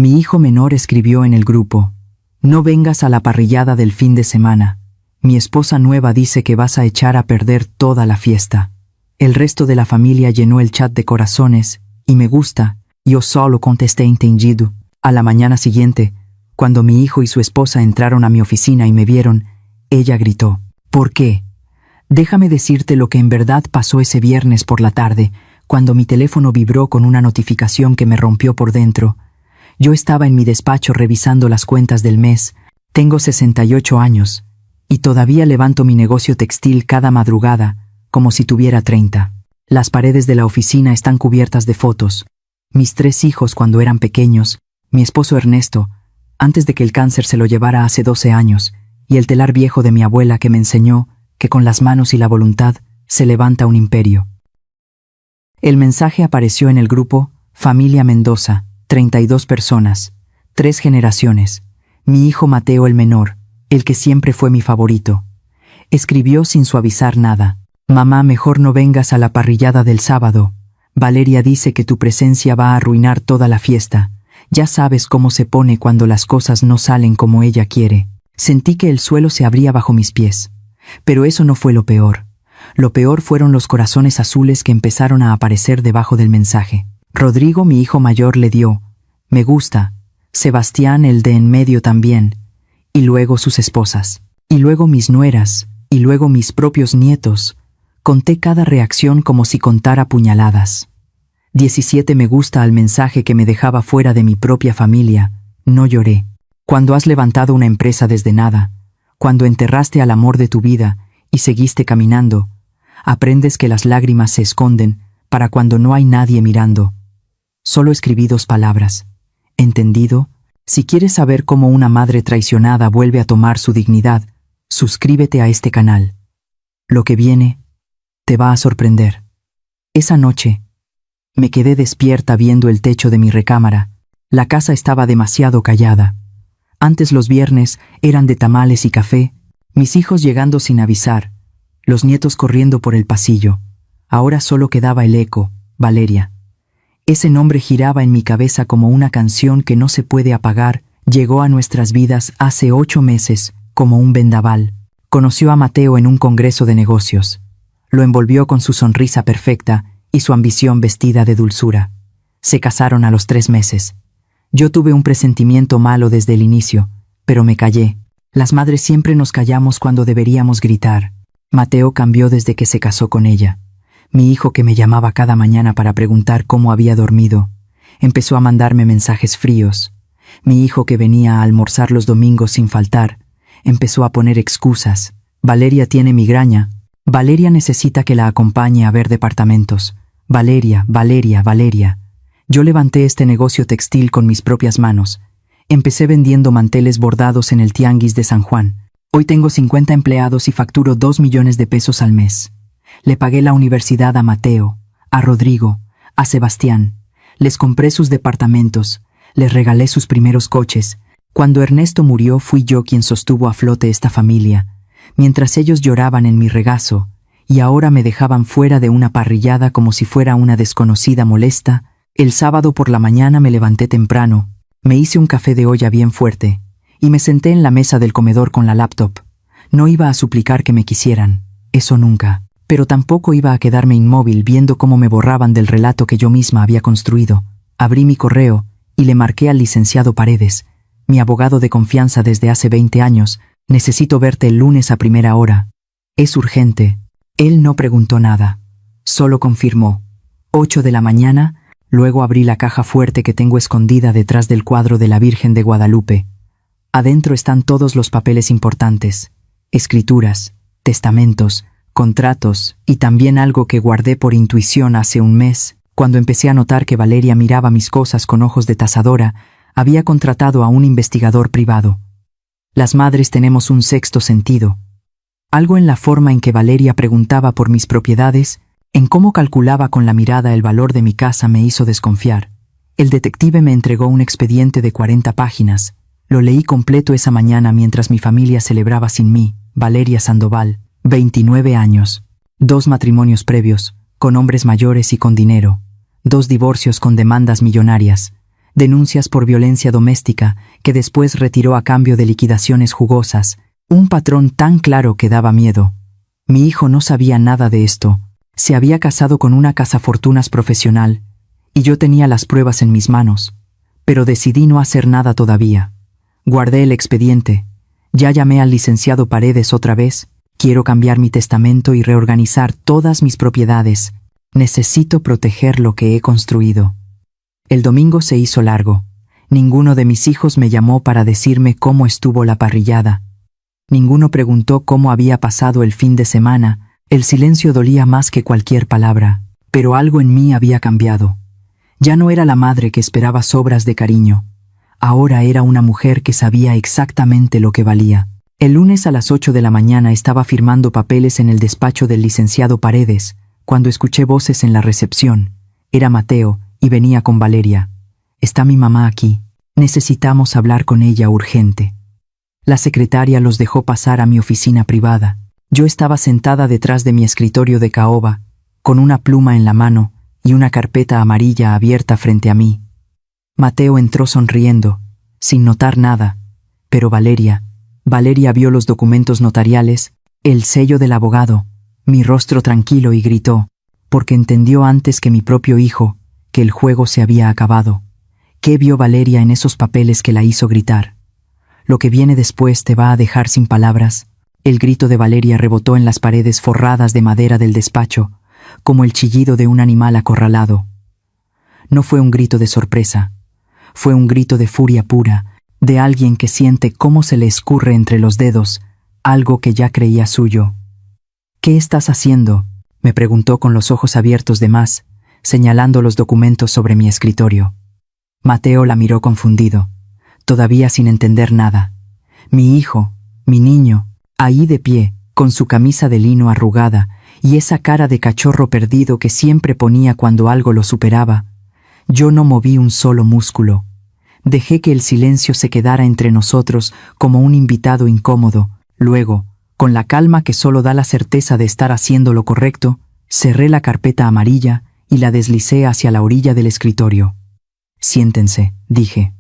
Mi hijo menor escribió en el grupo: no vengas a la parrillada del fin de semana. Mi esposa nueva dice que vas a echar a perder toda la fiesta. El resto de la familia llenó el chat de corazones y me gusta. Yo solo contesté entendido. A la mañana siguiente, cuando mi hijo y su esposa entraron a mi oficina y me vieron, ella gritó: ¿por qué? Déjame decirte lo que en verdad pasó ese viernes por la tarde, cuando mi teléfono vibró con una notificación que me rompió por dentro. Yo estaba en mi despacho revisando las cuentas del mes. Tengo 68 años, y todavía levanto mi negocio textil cada madrugada, como si tuviera 30. Las paredes de la oficina están cubiertas de fotos. Mis 3 hijos cuando eran pequeños, mi esposo Ernesto, antes de que el cáncer se lo llevara hace 12 años, y el telar viejo de mi abuela que me enseñó que con las manos y la voluntad se levanta un imperio. El mensaje apareció en el grupo: Familia Mendoza, 32 personas, 3 generaciones. Mi hijo Mateo el menor, el que siempre fue mi favorito. Escribió sin suavizar nada: mamá, mejor no vengas a la parrillada del sábado. Valeria dice que tu presencia va a arruinar toda la fiesta. Ya sabes cómo se pone cuando las cosas no salen como ella quiere. Sentí que el suelo se abría bajo mis pies. Pero eso no fue lo peor. Lo peor fueron los corazones azules que empezaron a aparecer debajo del mensaje. Rodrigo, mi hijo mayor, le dio me gusta. Sebastián, el de en medio, también. Y luego sus esposas. Y luego mis nueras. Y luego mis propios nietos. Conté cada reacción como si contara puñaladas. 17 me gusta al mensaje que me dejaba fuera de mi propia familia. No lloré. Cuando has levantado una empresa desde nada, cuando enterraste al amor de tu vida y seguiste caminando, aprendes que las lágrimas se esconden para cuando no hay nadie mirando. Solo escribí 2 palabras. ¿Entendido? Si quieres saber cómo una madre traicionada vuelve a tomar su dignidad, suscríbete a este canal. Lo que viene te va a sorprender. Esa noche, me quedé despierta viendo el techo de mi recámara. La casa estaba demasiado callada. Antes los viernes eran de tamales y café, mis hijos llegando sin avisar, los nietos corriendo por el pasillo. Ahora solo quedaba el eco: Valeria. Ese nombre giraba en mi cabeza como una canción que no se puede apagar. Llegó a nuestras vidas hace 8 meses, como un vendaval. Conoció a Mateo en un congreso de negocios. Lo envolvió con su sonrisa perfecta y su ambición vestida de dulzura. Se casaron a los 3 meses. Yo tuve un presentimiento malo desde el inicio, pero me callé. Las madres siempre nos callamos cuando deberíamos gritar. Mateo cambió desde que se casó con ella. Mi hijo, que me llamaba cada mañana para preguntar cómo había dormido, empezó a mandarme mensajes fríos. Mi hijo, que venía a almorzar los domingos sin faltar, empezó a poner excusas. Valeria tiene migraña. Valeria necesita que la acompañe a ver departamentos. Valeria, Valeria, Valeria. Yo levanté este negocio textil con mis propias manos. Empecé vendiendo manteles bordados en el Tianguis de San Juan. Hoy tengo 50 empleados y facturo 2 millones de pesos al mes. Le pagué la universidad a Mateo, a Rodrigo, a Sebastián. Les compré sus departamentos, les regalé sus primeros coches. Cuando Ernesto murió, fui yo quien sostuvo a flote esta familia, mientras ellos lloraban en mi regazo, y ahora me dejaban fuera de una parrillada como si fuera una desconocida molesta. El sábado por la mañana me levanté temprano, me hice un café de olla bien fuerte, y me senté en la mesa del comedor con la laptop. No iba a suplicar que me quisieran, eso nunca, pero tampoco iba a quedarme inmóvil viendo cómo me borraban del relato que yo misma había construido. Abrí mi correo y le marqué al licenciado Paredes, mi abogado de confianza desde hace 20 años, necesito verte el lunes a primera hora. Es urgente. Él no preguntó nada, solo confirmó. 8 de la mañana, luego abrí la caja fuerte que tengo escondida detrás del cuadro de la Virgen de Guadalupe. Adentro están todos los papeles importantes, escrituras, testamentos, contratos y también algo que guardé por intuición hace un mes, cuando empecé a notar que Valeria miraba mis cosas con ojos de tasadora. Había contratado a un investigador privado. Las madres tenemos un sexto sentido. Algo en la forma en que Valeria preguntaba por mis propiedades, en cómo calculaba con la mirada el valor de mi casa, me hizo desconfiar. El detective me entregó un expediente de 40 páginas. Lo leí completo esa mañana mientras mi familia celebraba sin mí. Valeria Sandoval, 29 años. 2 matrimonios previos, con hombres mayores y con dinero. 2 divorcios con demandas millonarias. denuncias por violencia doméstica, que después retiró a cambio de liquidaciones jugosas, un patrón tan claro que daba miedo. Mi hijo no sabía nada de esto, se había casado con una cazafortunas profesional, y yo tenía las pruebas en mis manos, pero decidí no hacer nada todavía. Guardé el expediente, ya llamé al licenciado Paredes otra vez, quiero cambiar mi testamento y reorganizar todas mis propiedades, necesito proteger lo que he construido. El domingo se hizo largo, ninguno de mis hijos me llamó para decirme cómo estuvo la parrillada. Ninguno preguntó cómo había pasado el fin de semana, el silencio dolía más que cualquier palabra, pero algo en mí había cambiado. Ya no era la madre que esperaba sobras de cariño, ahora era una mujer que sabía exactamente lo que valía. El lunes a las 8 de la mañana estaba firmando papeles en el despacho del licenciado Paredes, cuando escuché voces en la recepción. Era Mateo, y venía con Valeria. «Está mi mamá aquí. Necesitamos hablar con ella urgente». La secretaria los dejó pasar a mi oficina privada. Yo estaba sentada detrás de mi escritorio de caoba, con una pluma en la mano y una carpeta amarilla abierta frente a mí. Mateo entró sonriendo, sin notar nada, pero Valeria vio los documentos notariales, el sello del abogado, mi rostro tranquilo y gritó, porque entendió antes que mi propio hijo, que el juego se había acabado. ¿Qué vio Valeria en esos papeles que la hizo gritar? Lo que viene después te va a dejar sin palabras. El grito de Valeria rebotó en las paredes forradas de madera del despacho, como el chillido de un animal acorralado. No fue un grito de sorpresa, fue un grito de furia pura, de alguien que siente cómo se le escurre entre los dedos algo que ya creía suyo. «¿Qué estás haciendo?», me preguntó con los ojos abiertos de más, señalando los documentos sobre mi escritorio. Mateo la miró confundido, todavía sin entender nada. Mi hijo, mi niño, ahí de pie, con su camisa de lino arrugada y esa cara de cachorro perdido que siempre ponía cuando algo lo superaba. Yo no moví un solo músculo. Dejé que el silencio se quedara entre nosotros como un invitado incómodo. Luego, con la calma que solo da la certeza de estar haciendo lo correcto, cerré la carpeta amarilla y la deslicé hacia la orilla del escritorio. «Siéntense», dije.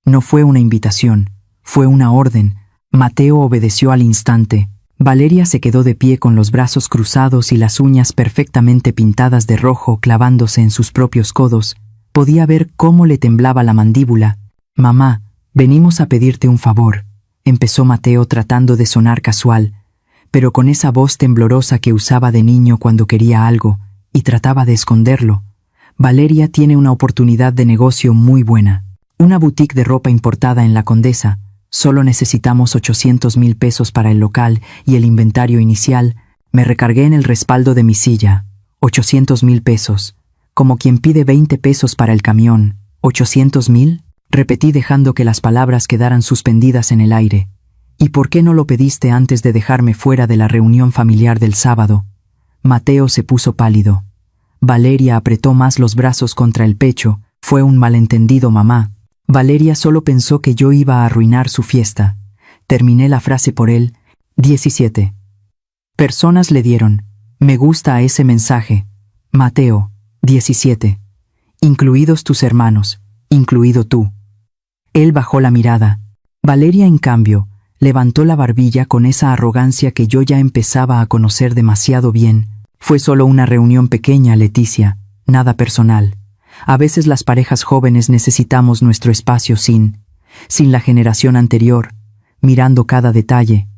No fue una invitación, fue una orden. Mateo obedeció al instante. Valeria se quedó de pie con los brazos cruzados y las uñas perfectamente pintadas de rojo clavándose en sus propios codos. Podía ver cómo le temblaba la mandíbula. «Mamá, venimos a pedirte un favor», empezó Mateo tratando de sonar casual, pero con esa voz temblorosa que usaba de niño cuando quería algo y trataba de esconderlo. «Valeria tiene una oportunidad de negocio muy buena. Una boutique de ropa importada en La Condesa. Solo necesitamos 800,000 pesos para el local y el inventario inicial». Me recargué en el respaldo de mi silla. 800,000 pesos. Como quien pide 20 pesos para el camión. ¿800,000? Repetí dejando que las palabras quedaran suspendidas en el aire. ¿Y por qué no lo pediste antes de dejarme fuera de la reunión familiar del sábado? Mateo se puso pálido. Valeria apretó más los brazos contra el pecho. Fue un malentendido, mamá. Valeria solo pensó que yo iba a arruinar su fiesta. Terminé la frase por él. 17 personas le dieron me gusta a ese mensaje. Mateo. 17. Incluidos tus hermanos, incluido tú. Él bajó la mirada. Valeria, en cambio, levantó la barbilla con esa arrogancia que yo ya empezaba a conocer demasiado bien. Fue solo una reunión pequeña, Leticia, nada personal. A veces las parejas jóvenes necesitamos nuestro espacio sin la generación anterior, mirando cada detalle.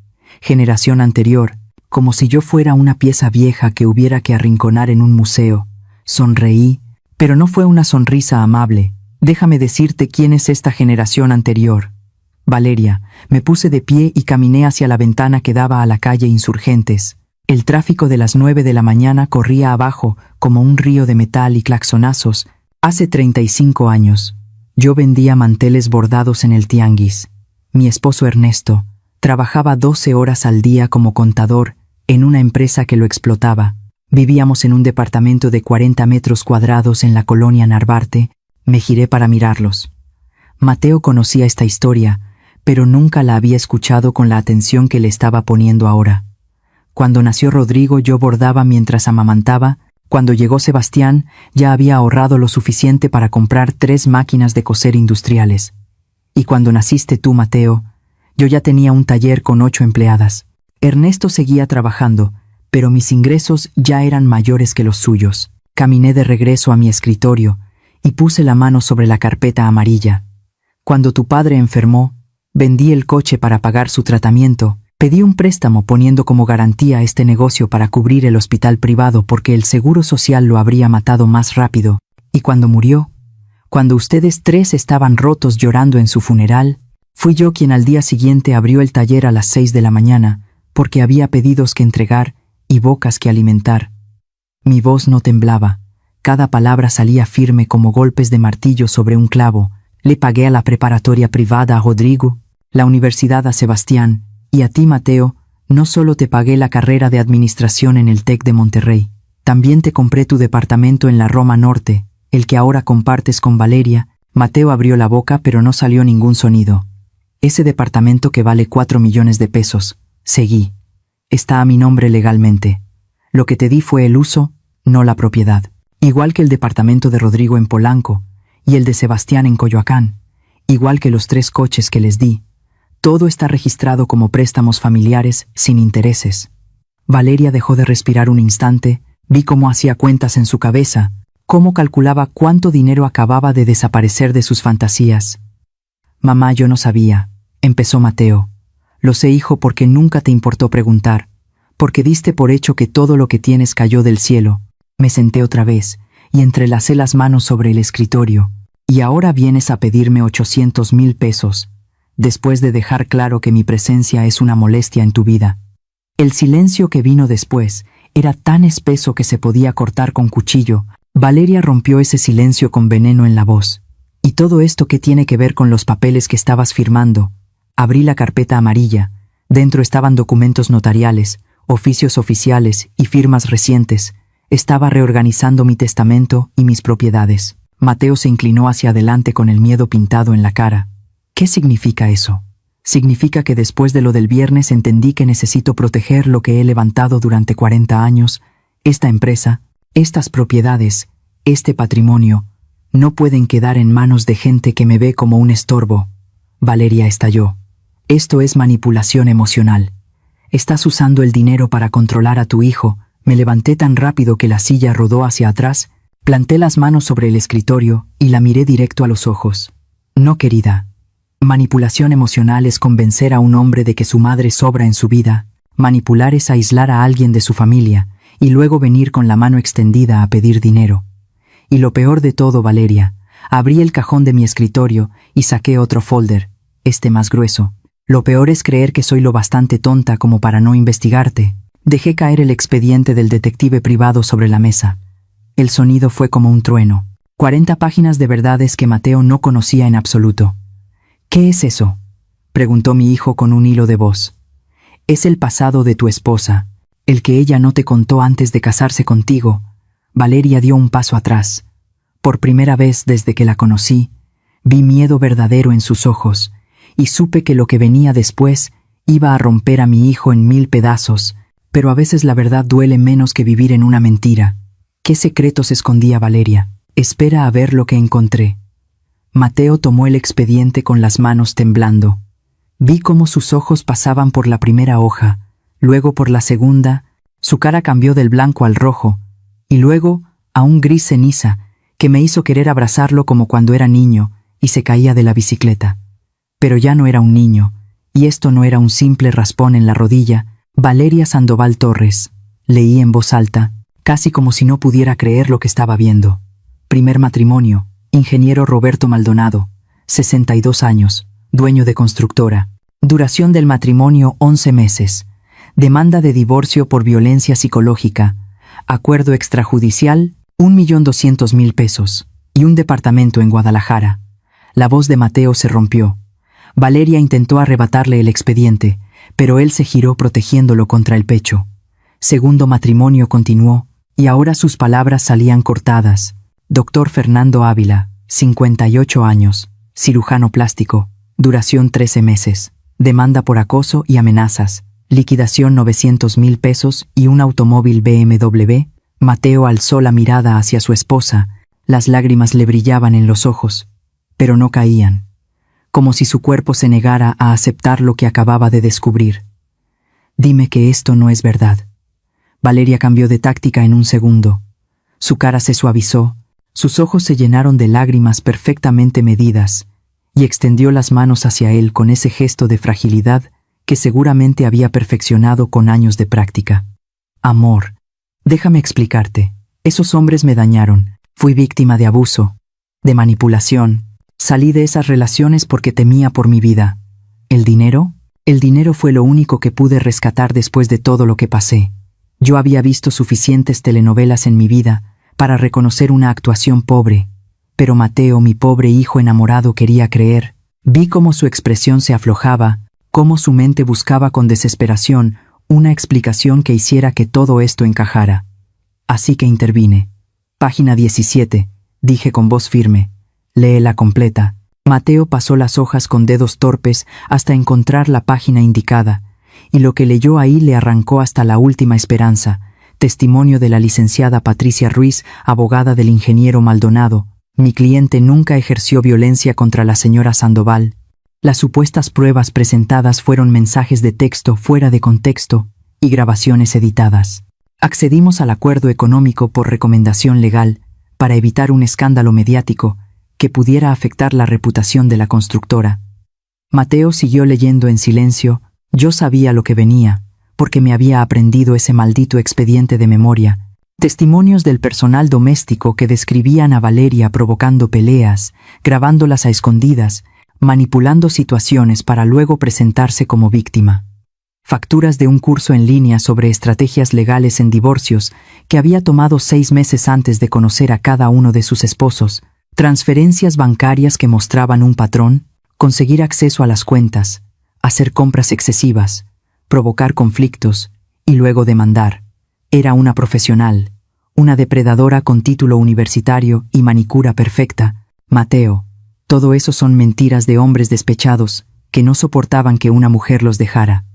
Generación anterior, como si yo fuera una pieza vieja que hubiera que arrinconar en un museo. Sonreí, pero no fue una sonrisa amable. Déjame decirte quién es esta generación anterior. Valeria, me puse de pie y caminé hacia la ventana que daba a la calle Insurgentes. El tráfico de las 9 de la mañana corría abajo como un río de metal y claxonazos. Hace 35 años, yo vendía manteles bordados en el tianguis. Mi esposo Ernesto trabajaba 12 horas al día como contador en una empresa que lo explotaba. Vivíamos en un departamento de 40 metros cuadrados en la colonia Narvarte. Me giré para mirarlos. Mateo conocía esta historia, pero nunca la había escuchado con la atención que le estaba poniendo ahora. Cuando nació Rodrigo yo bordaba mientras amamantaba. Cuando llegó Sebastián, ya había ahorrado lo suficiente para comprar 3 máquinas de coser industriales. Y cuando naciste tú, Mateo, yo ya tenía un taller con 8 empleadas. Ernesto seguía trabajando, pero mis ingresos ya eran mayores que los suyos. Caminé de regreso a mi escritorio y puse la mano sobre la carpeta amarilla. Cuando tu padre enfermó, vendí el coche para pagar su tratamiento. Pedí un préstamo poniendo como garantía este negocio para cubrir el hospital privado porque el seguro social lo habría matado más rápido. Y cuando murió, cuando ustedes 3 estaban rotos llorando en su funeral, fui yo quien al día siguiente abrió el taller a las 6 de la mañana porque había pedidos que entregar y bocas que alimentar. Mi voz no temblaba, cada palabra salía firme como golpes de martillo sobre un clavo. Le pagué a la preparatoria privada a Rodrigo, la universidad a Sebastián, y a ti, Mateo, no solo te pagué la carrera de administración en el TEC de Monterrey, también te compré tu departamento en la Roma Norte, el que ahora compartes con Valeria. Mateo abrió la boca pero no salió ningún sonido. Ese departamento que vale 4 millones de pesos, seguí. Está a mi nombre legalmente. Lo que te di fue el uso, no la propiedad. Igual que el departamento de Rodrigo en Polanco, y el de Sebastián en Coyoacán, igual que los 3 coches que les di. Todo está registrado como préstamos familiares sin intereses. Valeria dejó de respirar un instante, vi cómo hacía cuentas en su cabeza, cómo calculaba cuánto dinero acababa de desaparecer de sus fantasías. Mamá, yo no sabía, empezó Mateo. Lo sé, hijo, porque nunca te importó preguntar, porque diste por hecho que todo lo que tienes cayó del cielo. Me senté otra vez y entrelacé las manos sobre el escritorio. Y ahora vienes a pedirme 800,000 pesos, después de dejar claro que mi presencia es una molestia en tu vida. El silencio que vino después era tan espeso que se podía cortar con cuchillo. Valeria rompió ese silencio con veneno en la voz. ¿Y todo esto qué tiene que ver con los papeles que estabas firmando? Abrí la carpeta amarilla. Dentro estaban documentos notariales, oficios oficiales y firmas recientes. Estaba reorganizando mi testamento y mis propiedades. Mateo se inclinó hacia adelante con el miedo pintado en la cara. ¿Qué significa eso? Significa que después de lo del viernes entendí que necesito proteger lo que he levantado durante 40 años. Esta empresa, estas propiedades, este patrimonio, no pueden quedar en manos de gente que me ve como un estorbo. Valeria estalló. Esto es manipulación emocional. Estás usando el dinero para controlar a tu hijo. Me levanté tan rápido que la silla rodó hacia atrás, planté las manos sobre el escritorio y la miré directo a los ojos. No, querida. Manipulación emocional es convencer a un hombre de que su madre sobra en su vida. Manipular es aislar a alguien de su familia y luego venir con la mano extendida a pedir dinero. Y lo peor de todo, Valeria, abrí el cajón de mi escritorio y saqué otro folder, este más grueso. Lo peor es creer que soy lo bastante tonta como para no investigarte. Dejé caer el expediente del detective privado sobre la mesa. El sonido fue como un trueno. 40 páginas de verdades que Mateo no conocía en absoluto. ¿Qué es eso?, preguntó mi hijo con un hilo de voz. Es el pasado de tu esposa, el que ella no te contó antes de casarse contigo. Valeria dio un paso atrás. Por primera vez desde que la conocí, vi miedo verdadero en sus ojos, y supe que lo que venía después iba a romper a mi hijo en 1000 pedazos, pero a veces la verdad duele menos que vivir en una mentira. ¿Qué secretos escondía Valeria? Espera a ver lo que encontré. Mateo tomó el expediente con las manos temblando. Vi cómo sus ojos pasaban por la primera hoja, luego por la segunda, su cara cambió del blanco al rojo, y luego a un gris ceniza que me hizo querer abrazarlo como cuando era niño y se caía de la bicicleta. Pero ya no era un niño, y esto no era un simple raspón en la rodilla. Valeria Sandoval Torres, leí en voz alta, casi como si no pudiera creer lo que estaba viendo. Primer matrimonio, ingeniero Roberto Maldonado, 62 años, dueño de constructora. Duración del matrimonio 11 meses. Demanda de divorcio por violencia psicológica. Acuerdo extrajudicial, 1.200.000 pesos. Y un departamento en Guadalajara. La voz de Mateo se rompió. Valeria intentó arrebatarle el expediente, pero él se giró protegiéndolo contra el pecho. Segundo matrimonio continuó, y ahora sus palabras salían cortadas. Doctor Fernando Ávila, 58 años, cirujano plástico, duración 13 meses, demanda por acoso y amenazas, liquidación 900.000 pesos y un automóvil BMW, Mateo alzó la mirada hacia su esposa, las lágrimas le brillaban en los ojos, pero no caían, como si su cuerpo se negara a aceptar lo que acababa de descubrir. Dime que esto no es verdad. Valeria cambió de táctica en un segundo. Su cara se suavizó, sus ojos se llenaron de lágrimas perfectamente medidas, y extendió las manos hacia él con ese gesto de fragilidad que seguramente había perfeccionado con años de práctica. Amor, déjame explicarte. Esos hombres me dañaron. Fui víctima de abuso, de manipulación. Salí de esas relaciones porque temía por mi vida. ¿El dinero? El dinero fue lo único que pude rescatar después de todo lo que pasé. Yo había visto suficientes telenovelas en mi vida para reconocer una actuación pobre, pero Mateo, mi pobre hijo enamorado, quería creer. Vi cómo su expresión se aflojaba, cómo su mente buscaba con desesperación una explicación que hiciera que todo esto encajara. Así que intervine. Página 17, dije con voz firme. Léela completa. Mateo pasó las hojas con dedos torpes hasta encontrar la página indicada, y lo que leyó ahí le arrancó hasta la última esperanza, testimonio de la licenciada Patricia Ruiz, abogada del ingeniero Maldonado. Mi cliente nunca ejerció violencia contra la señora Sandoval. Las supuestas pruebas presentadas fueron mensajes de texto fuera de contexto y grabaciones editadas. Accedimos al acuerdo económico por recomendación legal para evitar un escándalo mediático que pudiera afectar la reputación de la constructora. Mateo siguió leyendo en silencio. Yo sabía lo que venía, porque me había aprendido ese maldito expediente de memoria. Testimonios del personal doméstico que describían a Valeria provocando peleas, grabándolas a escondidas, manipulando situaciones para luego presentarse como víctima. Facturas de un curso en línea sobre estrategias legales en divorcios que había tomado 6 meses antes de conocer a cada uno de sus esposos. Transferencias bancarias que mostraban un patrón, conseguir acceso a las cuentas, hacer compras excesivas, provocar conflictos y luego demandar. Era una profesional, una depredadora con título universitario y manicura perfecta. Mateo, todo eso son mentiras de hombres despechados que no soportaban que una mujer los dejara.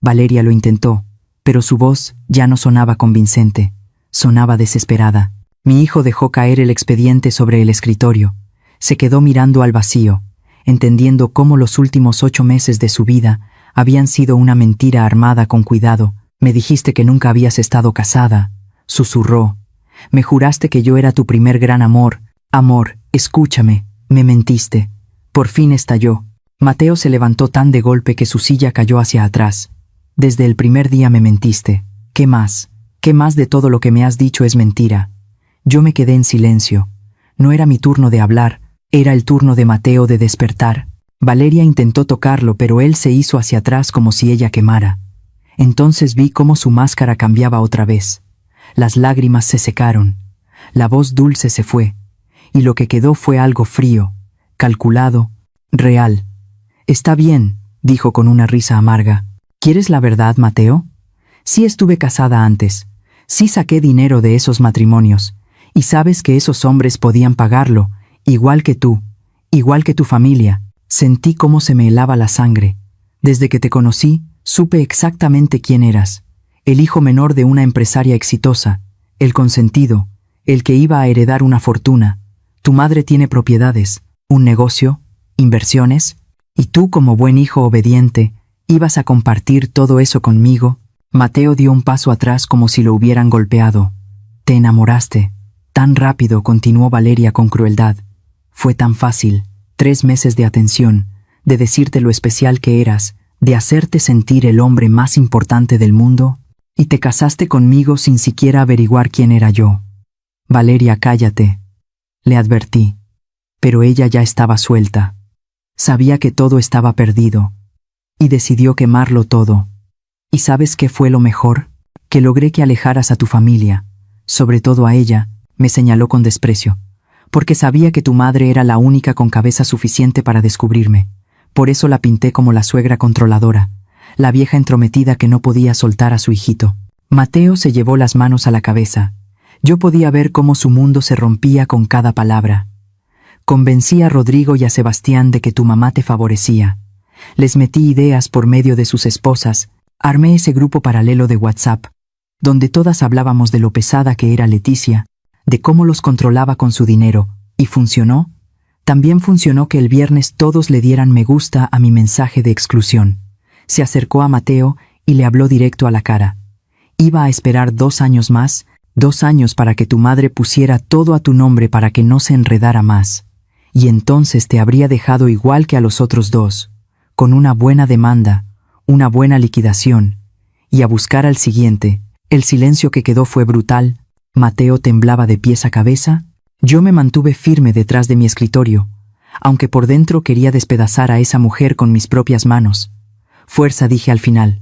Valeria lo intentó, pero su voz ya no sonaba convincente, sonaba desesperada. Mi hijo dejó caer el expediente sobre el escritorio. Se quedó mirando al vacío, entendiendo cómo los últimos 8 meses de su vida habían sido una mentira armada con cuidado. Me dijiste que nunca habías estado casada, susurró. Me juraste que yo era tu primer gran amor. Amor, escúchame, me mentiste. Por fin estalló. Mateo se levantó tan de golpe que su silla cayó hacia atrás. Desde el primer día me mentiste. ¿Qué más? ¿Qué más de todo lo que me has dicho es mentira? Yo me quedé en silencio. No era mi turno de hablar, era el turno de Mateo de despertar. Valeria intentó tocarlo, pero él se hizo hacia atrás como si ella quemara. Entonces vi cómo su máscara cambiaba otra vez. Las lágrimas se secaron, la voz dulce se fue, y lo que quedó fue algo frío, calculado, real. Está bien, dijo con una risa amarga. ¿Quieres la verdad, Mateo? Sí estuve casada antes, sí saqué dinero de esos matrimonios, y sabes que esos hombres podían pagarlo, igual que tú, igual que tu familia. Sentí cómo se me helaba la sangre. Desde que te conocí, supe exactamente quién eras. El hijo menor de una empresaria exitosa, el consentido, el que iba a heredar una fortuna. Tu madre tiene propiedades, un negocio, inversiones, y tú, como buen hijo obediente, ibas a compartir todo eso conmigo. Mateo dio un paso atrás como si lo hubieran golpeado. Te enamoraste. Tan rápido, continuó Valeria con crueldad. Fue tan fácil. 3 meses de atención, de decirte lo especial que eras, de hacerte sentir el hombre más importante del mundo, y te casaste conmigo sin siquiera averiguar quién era yo. Valeria, cállate. Le advertí. Pero ella ya estaba suelta. Sabía que todo estaba perdido. Y decidió quemarlo todo. ¿Y sabes qué fue lo mejor? Que logré que alejaras a tu familia. Sobre todo a ella, me señaló con desprecio. Porque sabía que tu madre era la única con cabeza suficiente para descubrirme. Por eso la pinté como la suegra controladora, la vieja entrometida que no podía soltar a su hijito. Mateo se llevó las manos a la cabeza. Yo podía ver cómo su mundo se rompía con cada palabra. Convencí a Rodrigo y a Sebastián de que tu mamá te favorecía. Les metí ideas por medio de sus esposas, armé ese grupo paralelo de WhatsApp. donde todas hablábamos de lo pesada que era Leticia, de cómo los controlaba con su dinero, y funcionó. También funcionó que el viernes todos le dieran me gusta a mi mensaje de exclusión. Se acercó a Mateo y le habló directo a la cara. Iba a esperar 2 años más, 2 años para que tu madre pusiera todo a tu nombre para que no se enredara más. Y entonces te habría dejado igual que a los otros 2, con una buena demanda, una buena liquidación, y a buscar al siguiente. El silencio que quedó fue brutal. Mateo temblaba de pies a cabeza. Yo me mantuve firme detrás de mi escritorio, aunque por dentro quería despedazar a esa mujer con mis propias manos. Fuerza, dije al final.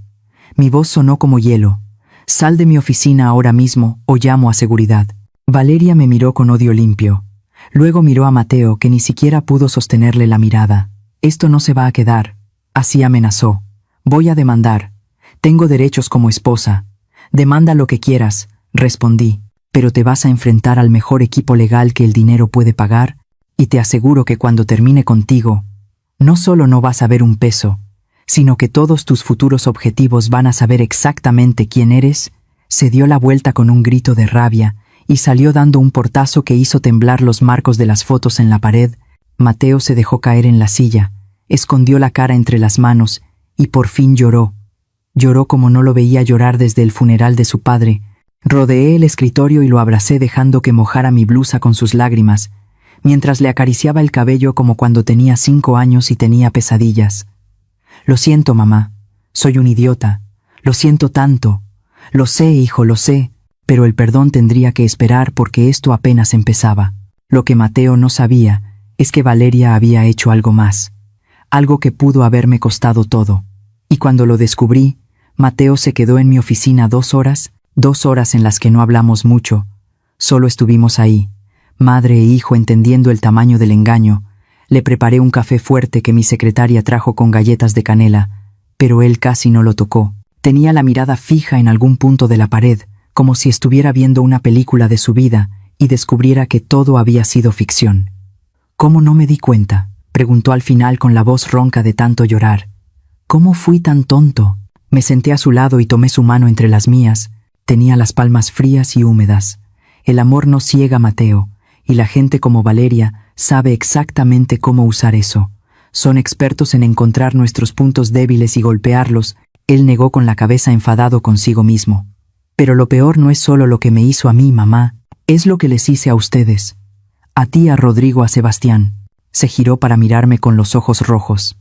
Mi voz sonó como hielo. Sal de mi oficina ahora mismo o llamo a seguridad. Valeria me miró con odio limpio. Luego miró a Mateo, que ni siquiera pudo sostenerle la mirada. Esto no se va a quedar. Así amenazó. Voy a demandar. Tengo derechos como esposa. Demanda lo que quieras, respondí, pero te vas a enfrentar al mejor equipo legal que el dinero puede pagar, y te aseguro que cuando termine contigo, no solo no vas a ver un peso, sino que todos tus futuros objetivos van a saber exactamente quién eres. Se dio la vuelta con un grito de rabia y salió dando un portazo que hizo temblar los marcos de las fotos en la pared. Mateo se dejó caer en la silla, escondió la cara entre las manos y por fin lloró. Lloró como no lo veía llorar desde el funeral de su padre. Rodeé el escritorio y lo abracé dejando que mojara mi blusa con sus lágrimas, mientras le acariciaba el cabello como cuando tenía 5 años y tenía pesadillas. Lo siento, mamá. Soy un idiota. Lo siento tanto. Lo sé, hijo, lo sé, pero el perdón tendría que esperar porque esto apenas empezaba. Lo que Mateo no sabía es que Valeria había hecho algo más. Algo que pudo haberme costado todo. Y cuando lo descubrí, Mateo se quedó en mi oficina 2 horas, 2 horas en las que no hablamos mucho. Solo estuvimos ahí, madre e hijo, entendiendo el tamaño del engaño. Le preparé un café fuerte que mi secretaria trajo con galletas de canela, pero él casi no lo tocó. Tenía la mirada fija en algún punto de la pared, como si estuviera viendo una película de su vida y descubriera que todo había sido ficción. ¿Cómo no me di cuenta?, preguntó al final con la voz ronca de tanto llorar. ¿Cómo fui tan tonto? Me senté a su lado y tomé su mano entre las mías. Tenía las palmas frías y húmedas. El amor no ciega, Mateo, y la gente como Valeria sabe exactamente cómo usar eso. Son expertos en encontrar nuestros puntos débiles y golpearlos. Él negó con la cabeza, enfadado consigo mismo. Pero lo peor no es solo lo que me hizo a mí, mamá, es lo que les hice a ustedes. A ti, a Rodrigo, a Sebastián. Se giró para mirarme con los ojos rojos.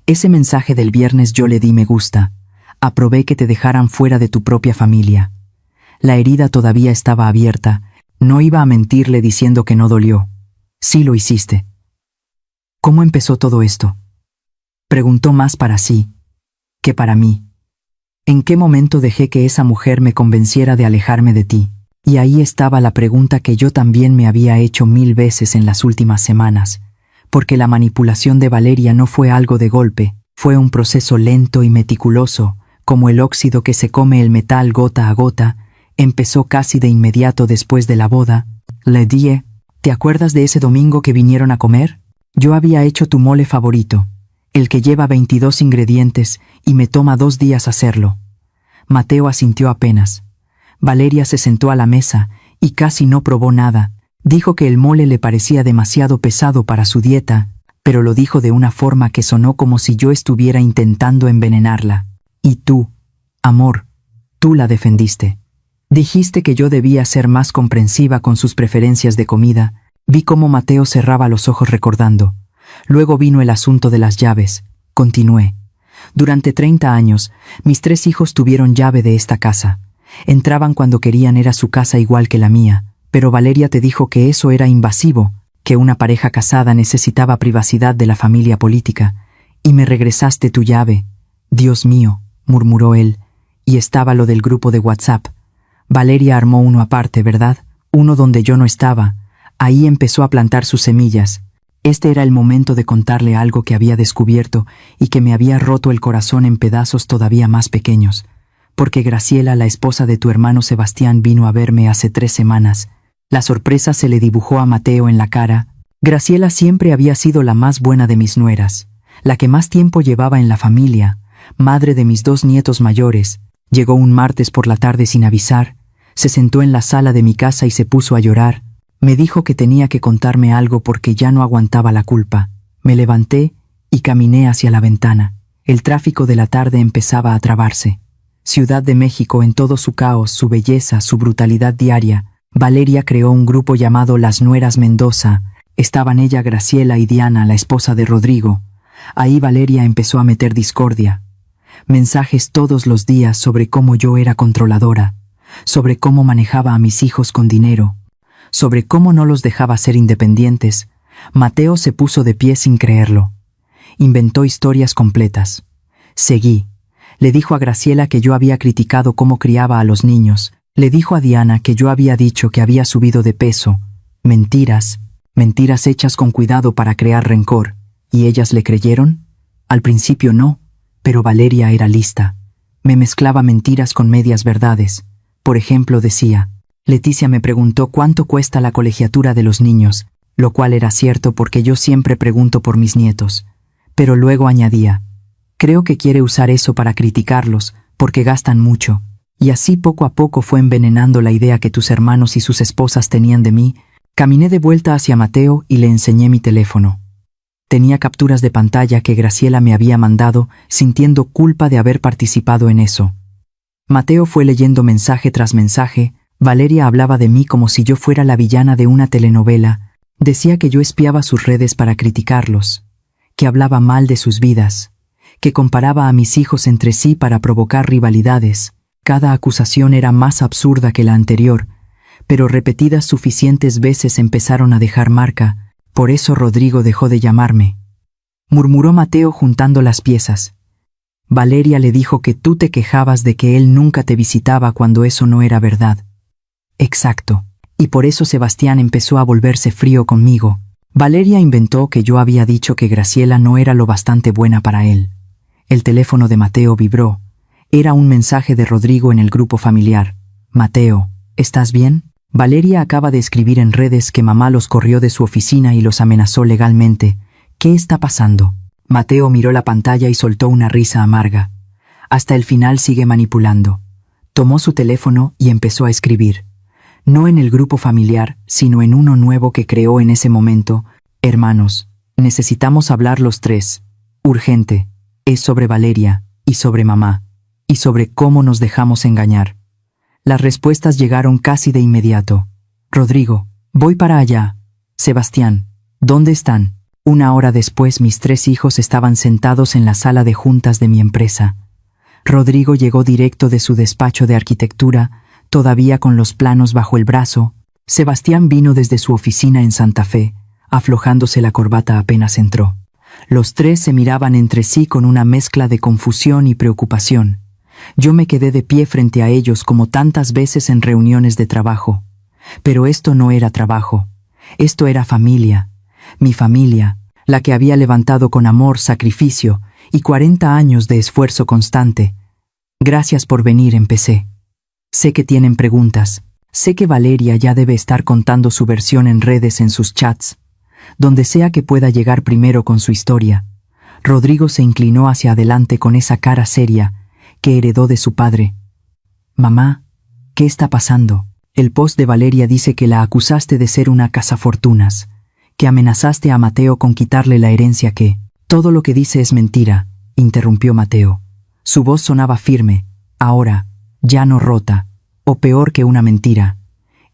Ese mensaje del viernes yo le di me gusta. Aprobé que te dejaran fuera de tu propia familia. La herida todavía estaba abierta. No iba a mentirle diciendo que no dolió. Sí lo hiciste. ¿Cómo empezó todo esto?, preguntó, más para sí que para mí. ¿En qué momento dejé que esa mujer me convenciera de alejarme de ti? Y ahí estaba la pregunta que yo también me había hecho 1000 veces en las últimas semanas, porque la manipulación de Valeria no fue algo de golpe, fue un proceso lento y meticuloso, como el óxido que se come el metal gota a gota. Empezó casi de inmediato después de la boda. Le dije, ¿te acuerdas de ese domingo que vinieron a comer? Yo había hecho tu mole favorito, el que lleva 22 ingredientes y me toma 2 días hacerlo. Mateo asintió apenas. Valeria se sentó a la mesa y casi no probó nada. Dijo que el mole le parecía demasiado pesado para su dieta, pero lo dijo de una forma que sonó como si yo estuviera intentando envenenarla. Y tú, amor, tú la defendiste. Dijiste que yo debía ser más comprensiva con sus preferencias de comida. Vi cómo Mateo cerraba los ojos recordando. Luego vino el asunto de las llaves. Continué. Durante 30 años, mis 3 hijos tuvieron llave de esta casa. Entraban cuando querían, era su casa igual que la mía. Pero Valeria te dijo que eso era invasivo, que una pareja casada necesitaba privacidad de la familia política, y me regresaste tu llave. Dios mío, murmuró él, y estaba lo del grupo de WhatsApp. Valeria armó uno aparte, ¿verdad? Uno donde yo no estaba. Ahí empezó a plantar sus semillas. Este era el momento de contarle algo que había descubierto y que me había roto el corazón en pedazos todavía más pequeños. Porque Graciela, la esposa de tu hermano Sebastián, vino a verme hace 3 semanas. La sorpresa se le dibujó a Mateo en la cara. Graciela siempre había sido la más buena de mis nueras, la que más tiempo llevaba en la familia, madre de mis 2 nietos mayores, Llegó un martes por la tarde sin avisar, se sentó en la sala de mi casa y se puso a llorar. Me dijo que tenía que contarme algo porque ya no aguantaba la culpa. Me levanté y caminé hacia la ventana. El tráfico de la tarde empezaba a trabarse. Ciudad de México en todo su caos, su belleza, su brutalidad diaria. Valeria creó un grupo llamado Las Nueras Mendoza. Estaban ella, Graciela y Diana, la esposa de Rodrigo. Ahí Valeria empezó a meter discordia. Mensajes todos los días sobre cómo yo era controladora, sobre cómo manejaba a mis hijos con dinero, sobre cómo no los dejaba ser independientes. Mateo se puso de pie sin creerlo. Inventó historias completas. Seguí. Le dijo a Graciela que yo había criticado cómo criaba a los niños. Le dijo a Diana que yo había dicho que había subido de peso. Mentiras, mentiras hechas con cuidado para crear rencor. ¿Y ellas le creyeron? Al principio no, pero Valeria era lista. Me mezclaba mentiras con medias verdades. Por ejemplo, decía: Leticia me preguntó cuánto cuesta la colegiatura de los niños, lo cual era cierto porque yo siempre pregunto por mis nietos. Pero luego añadía: creo que quiere usar eso para criticarlos, porque gastan mucho. Y así poco a poco fue envenenando la idea que tus hermanos y sus esposas tenían de mí. Caminé de vuelta hacia Mateo y le enseñé mi teléfono. Tenía capturas de pantalla que Graciela me había mandado, sintiendo culpa de haber participado en eso. Mateo fue leyendo mensaje tras mensaje. Valeria hablaba de mí como si yo fuera la villana de una telenovela. Decía que yo espiaba sus redes para criticarlos, que hablaba mal de sus vidas, que comparaba a mis hijos entre sí para provocar rivalidades. Cada acusación era más absurda que la anterior, pero repetidas suficientes veces empezaron a dejar marca. Por eso Rodrigo dejó de llamarme. Murmuró Mateo juntando las piezas. Valeria le dijo que tú te quejabas de que él nunca te visitaba cuando eso no era verdad. Exacto. Y por eso Sebastián empezó a volverse frío conmigo. Valeria inventó que yo había dicho que Graciela no era lo bastante buena para él. El teléfono de Mateo vibró. Era un mensaje de Rodrigo en el grupo familiar. Mateo, ¿estás bien? Valeria acaba de escribir en redes que mamá los corrió de su oficina y los amenazó legalmente. ¿Qué está pasando? Mateo miró la pantalla y soltó una risa amarga. Hasta el final sigue manipulando. Tomó su teléfono y empezó a escribir. No en el grupo familiar, sino en uno nuevo que creó en ese momento. Hermanos, necesitamos hablar los tres. Urgente. Es sobre Valeria, y sobre mamá, y sobre cómo nos dejamos engañar. Las respuestas llegaron casi de inmediato. Rodrigo, voy para allá. Sebastián, ¿dónde están? 1 hora después mis 3 hijos estaban sentados en la sala de juntas de mi empresa. Rodrigo llegó directo de su despacho de arquitectura, todavía con los planos bajo el brazo. Sebastián vino desde su oficina en Santa Fe, aflojándose la corbata apenas entró. Los 3 se miraban entre sí con una mezcla de confusión y preocupación. Yo me quedé de pie frente a ellos como tantas veces en reuniones de trabajo. Pero esto no era trabajo. Esto era familia. Mi familia, la que había levantado con amor, sacrificio y 40 años de esfuerzo constante. Gracias por venir, empecé. Sé que tienen preguntas. Sé que Valeria ya debe estar contando su versión en redes, en sus chats. Donde sea que pueda llegar primero con su historia. Rodrigo se inclinó hacia adelante con esa cara seria que heredó de su padre. Mamá, ¿qué está pasando? El post de Valeria dice que la acusaste de ser una cazafortunas, que amenazaste a Mateo con quitarle la herencia que... Todo lo que dice es mentira, interrumpió Mateo. Su voz sonaba firme, ahora, ya no rota, o peor que una mentira.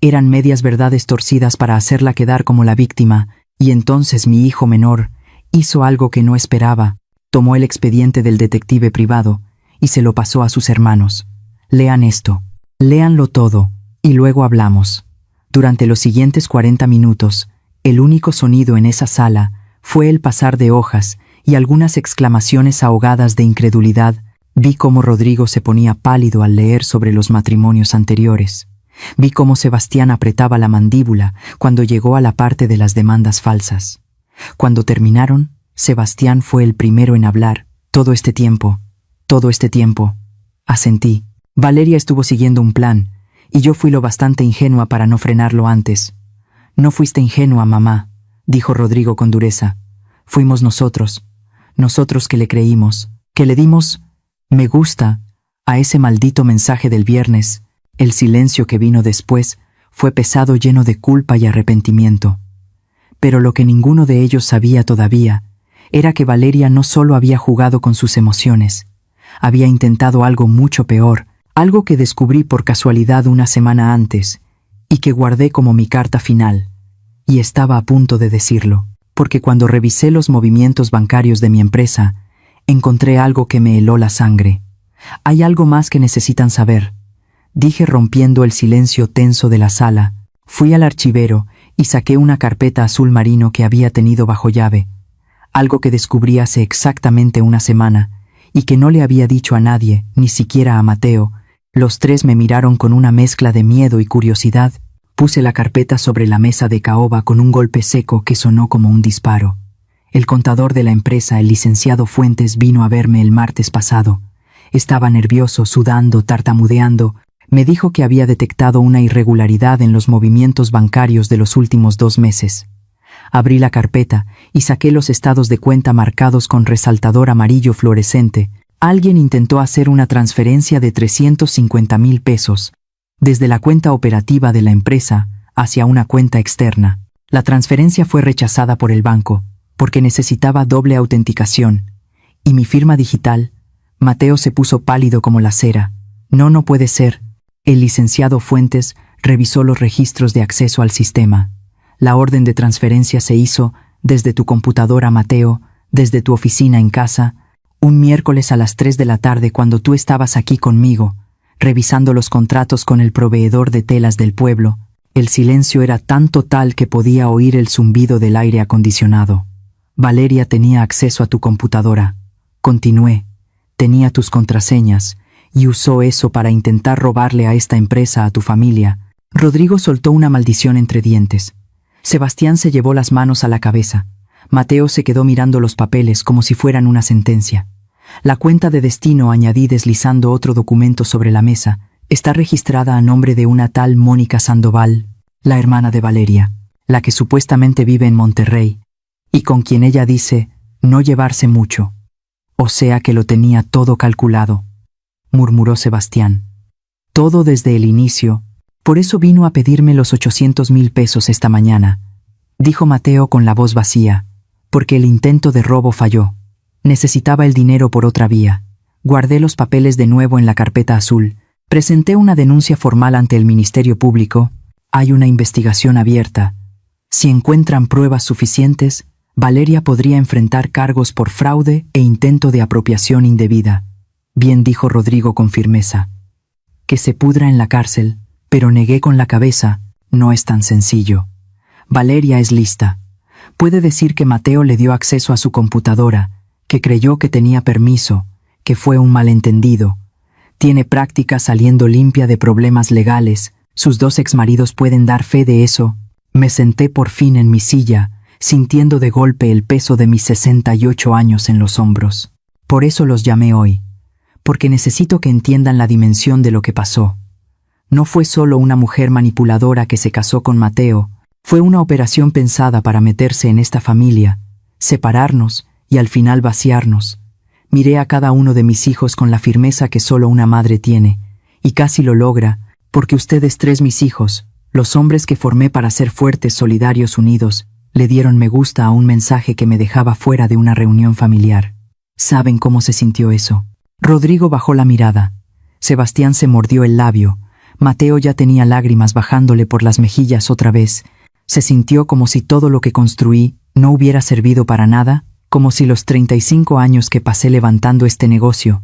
Eran medias verdades torcidas para hacerla quedar como la víctima, y entonces mi hijo menor hizo algo que no esperaba. Tomó el expediente del detective privado y se lo pasó a sus hermanos. Lean esto. Léanlo todo, y luego hablamos. Durante los siguientes 40 minutos, el único sonido en esa sala fue el pasar de hojas y algunas exclamaciones ahogadas de incredulidad. Vi cómo Rodrigo se ponía pálido al leer sobre los matrimonios anteriores. Vi cómo Sebastián apretaba la mandíbula cuando llegó a la parte de las demandas falsas. Cuando terminaron, Sebastián fue el primero en hablar. Todo este tiempo, asentí. Valeria estuvo siguiendo un plan, y yo fui lo bastante ingenua para no frenarlo antes. No fuiste ingenua, mamá, dijo Rodrigo con dureza. Fuimos nosotros que le creímos, que le dimos me gusta A ese maldito mensaje del viernes, el silencio que vino después fue pesado, lleno de culpa y arrepentimiento. Pero lo que ninguno de ellos sabía todavía era que Valeria no solo había jugado con sus emociones, había intentado algo mucho peor, algo que descubrí por casualidad una semana antes y que guardé como mi carta final. Y estaba a punto de decirlo, porque cuando revisé los movimientos bancarios de mi empresa, encontré algo que me heló la sangre. Hay algo más que necesitan saber, dije rompiendo el silencio tenso de la sala. Fui al archivero y saqué una carpeta azul marino que había tenido bajo llave, algo que descubrí hace exactamente una semana y que no le había dicho a nadie, ni siquiera a Mateo. Los tres me miraron con una mezcla de miedo y curiosidad. Puse la carpeta sobre la mesa de caoba con un golpe seco que sonó como un disparo. El contador de la empresa, el licenciado Fuentes, vino a verme el martes pasado. Estaba nervioso, sudando, tartamudeando. Me dijo que había detectado una irregularidad en los movimientos bancarios de los últimos 2 meses. Abrí la carpeta y saqué los estados de cuenta marcados con resaltador amarillo fluorescente. Alguien intentó hacer una transferencia de 350,000 pesos desde la cuenta operativa de la empresa hacia una cuenta externa. La transferencia fue rechazada por el banco porque necesitaba doble autenticación y mi firma digital. Mateo se puso pálido como la cera. No puede ser. El licenciado Fuentes revisó los registros de acceso al sistema. La orden de transferencia se hizo desde tu computadora, Mateo, desde tu oficina en casa, un miércoles a las 3 de la tarde cuando tú estabas aquí conmigo, revisando los contratos con el proveedor de telas del pueblo. El silencio era tan total que podía oír el zumbido del aire acondicionado. Valeria tenía acceso a tu computadora. Continué. Tenía tus contraseñas y usó eso para intentar robarle a esta empresa, a tu familia. Rodrigo soltó una maldición entre dientes. Sebastián se llevó las manos a la cabeza. Mateo se quedó mirando los papeles como si fueran una sentencia. La cuenta de destino, añadí deslizando otro documento sobre la mesa, está registrada a nombre de una tal Mónica Sandoval, la hermana de Valeria, la que supuestamente vive en Monterrey, y con quien ella dice no llevarse mucho. O sea que lo tenía todo calculado, murmuró Sebastián. Todo desde el inicio. Por eso vino a pedirme los 800,000 pesos esta mañana, dijo Mateo con la voz vacía, porque el intento de robo falló. Necesitaba el dinero por otra vía. Guardé los papeles de nuevo en la carpeta azul. Presenté una denuncia formal ante el Ministerio Público. Hay una investigación abierta. Si encuentran pruebas suficientes, Valeria podría enfrentar cargos por fraude e intento de apropiación indebida. Bien, dijo Rodrigo con firmeza. Que se pudra en la cárcel, pero negué con la cabeza. No es tan sencillo. Valeria es lista. Puede decir que Mateo le dio acceso a su computadora, que creyó que tenía permiso, que fue un malentendido. Tiene práctica saliendo limpia de problemas legales. Sus 2 exmaridos pueden dar fe de eso. Me senté por fin en mi silla, sintiendo de golpe el peso de mis 68 años en los hombros. Por eso los llamé hoy, porque necesito que entiendan la dimensión de lo que pasó. No fue solo una mujer manipuladora que se casó con Mateo, fue una operación pensada para meterse en esta familia, separarnos y al final vaciarnos. Miré a cada uno de mis hijos con la firmeza que solo una madre tiene, y casi lo logra, porque ustedes 3, mis hijos, los hombres que formé para ser fuertes, solidarios, unidos, le dieron me gusta a un mensaje que me dejaba fuera de una reunión familiar. ¿Saben cómo se sintió eso? Rodrigo bajó la mirada. Sebastián se mordió el labio. Mateo ya tenía lágrimas bajándole por las mejillas otra vez. Se sintió como si todo lo que construí no hubiera servido para nada, como si los 35 años que pasé levantando este negocio,